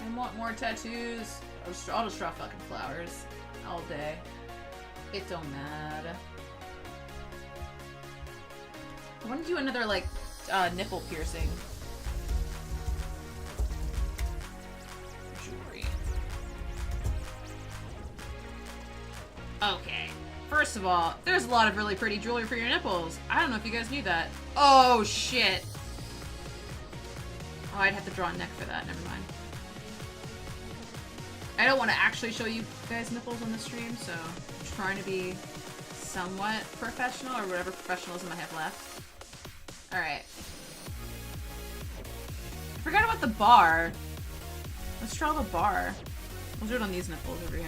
I want more tattoos. I'll just draw fucking flowers all day. It don't matter. I want to do another, like, nipple piercing. Jewelry. Okay. First of all, there's a lot of really pretty jewelry for your nipples. I don't know if you guys knew that. Oh, shit. Oh, I'd have to draw a neck for that. Never mind. I don't want to actually show you guys nipples on the stream, so I'm trying to be somewhat professional, or whatever professionalism I have left. Alright. I forgot about the bar. Let's draw the bar. We'll do it on these nipples over here.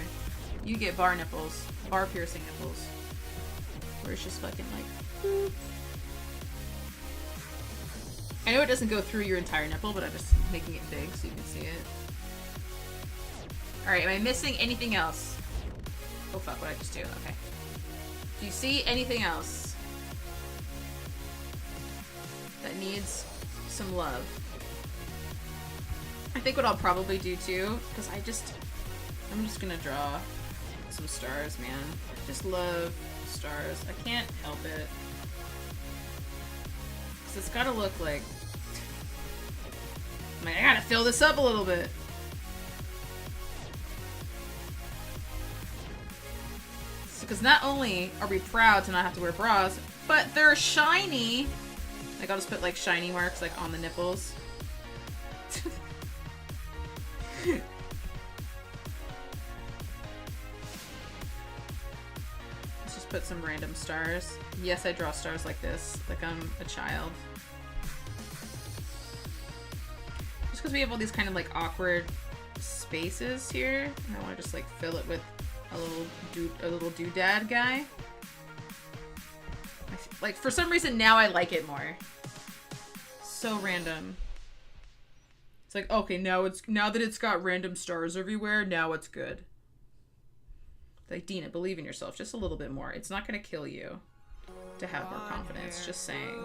You get bar nipples. Bar piercing nipples. Where it's just fucking like... boop. I know it doesn't go through your entire nipple, but I'm just making it big so you can see it. Alright, am I missing anything else? Oh fuck, what did I just do? Okay. Do you see anything else that needs some love? I think what I'll probably do too, because I'm just gonna draw some stars, man. I just love stars. I can't help it. Because it's gotta look like... I gotta fill this up a little bit. Because not only are we proud to not have to wear bras, but they're shiny. Like, I'll just put, like, shiny marks, like, on the nipples. Let's just put some random stars. Yes, I draw stars like this, like I'm a child. Just because we have all these kind of, like, awkward spaces here, and I want to just, like, fill it with a little doodad guy. Like, for some reason now I like it more. So random. It's like, okay, now that it's got random stars everywhere, now it's good. Like, Dina, believe in yourself just a little bit more. It's not going to kill you to have more confidence. Just saying.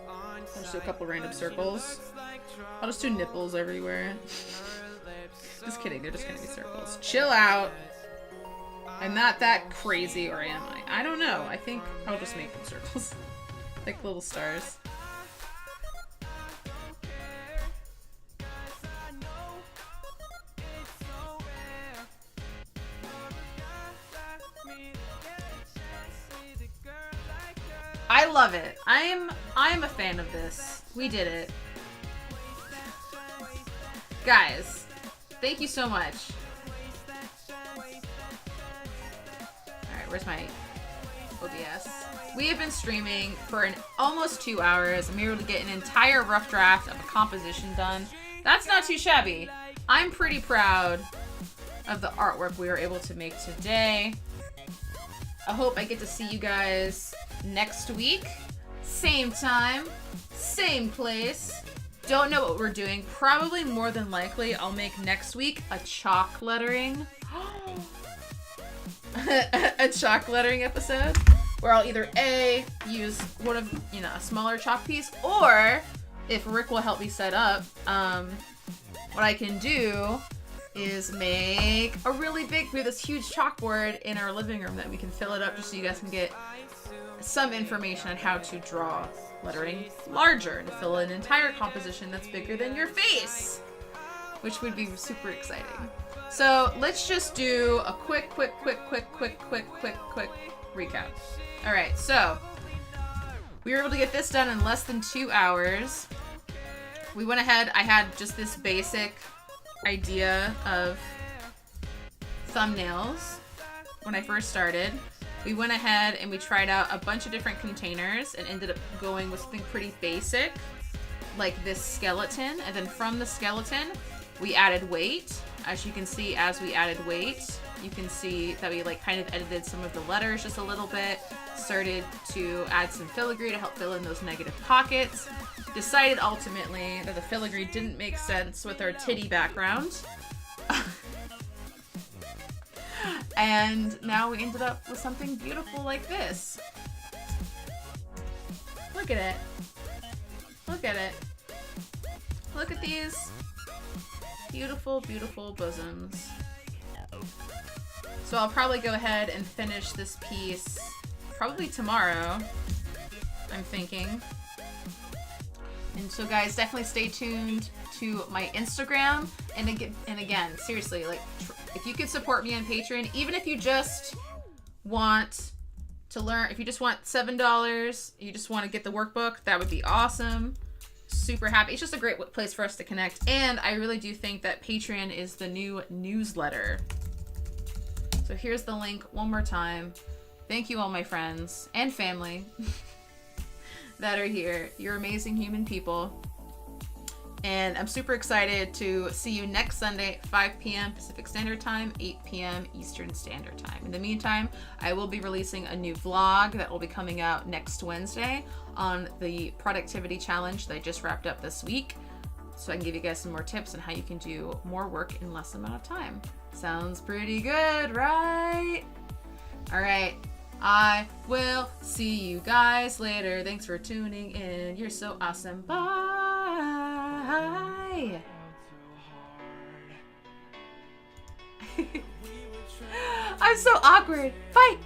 I'll just do a couple random circles. I'll just do nipples everywhere. Just kidding. They're just going to be circles. Chill out. I'm not that crazy, or am I? I don't know. I think I'll just make them circles. Like little stars. I love it. I'm a fan of this. We did it. Guys, thank you so much. Alright, where's my OBS? We have been streaming for almost 2 hours, and we were able to get an entire rough draft of a composition done. That's not too shabby. I'm pretty proud of the artwork we were able to make today. I hope I get to see you guys next week. Same time, same place. Don't know what we're doing. Probably more than likely I'll make next week a chalk lettering. A chalk lettering episode where I'll either A, use one of, a smaller chalk piece, or if Rick will help me set up, what I can do is make a really big, we have this huge chalkboard in our living room that we can fill it up just so you guys can get some information on how to draw lettering larger to fill an entire composition that's bigger than your face, which would be super exciting. So let's just do a quick recap. All right, so we were able to get this done in less than 2 hours. We went ahead, I had just this basic idea of thumbnails when I first started. We went ahead and we tried out a bunch of different containers and ended up going with something pretty basic, like this skeleton. And then from the skeleton, we added weight. As you can see, as we added weight, you can see that we kind of edited some of the letters just a little bit, started to add some filigree to help fill in those negative pockets. Decided ultimately that the filigree didn't make sense with our titty background. And now we ended up with something beautiful like this. Look at it. Look at it. Look at these beautiful, beautiful bosoms. So I'll probably go ahead and finish this piece probably tomorrow, I'm thinking. And so guys, definitely stay tuned to my Instagram. And again, seriously, if you could support me on Patreon, even if you just want to learn, if you just want $7, you just want to get the workbook, that would be awesome. Super happy. It's just a great place for us to connect. And I really do think that Patreon is the new newsletter. So here's the link one more time. Thank you all my friends and family that are here. You're amazing human people. And I'm super excited to see you next Sunday, 5 p.m. Pacific Standard Time, 8 p.m. Eastern Standard Time. In the meantime, I will be releasing a new vlog that will be coming out next Wednesday on the productivity challenge that I just wrapped up this week. So I can give you guys some more tips on how you can do more work in less amount of time. Sounds pretty good, right? All right. I will see you guys later. Thanks for tuning in. You're so awesome. Bye. I'm so awkward. Bye.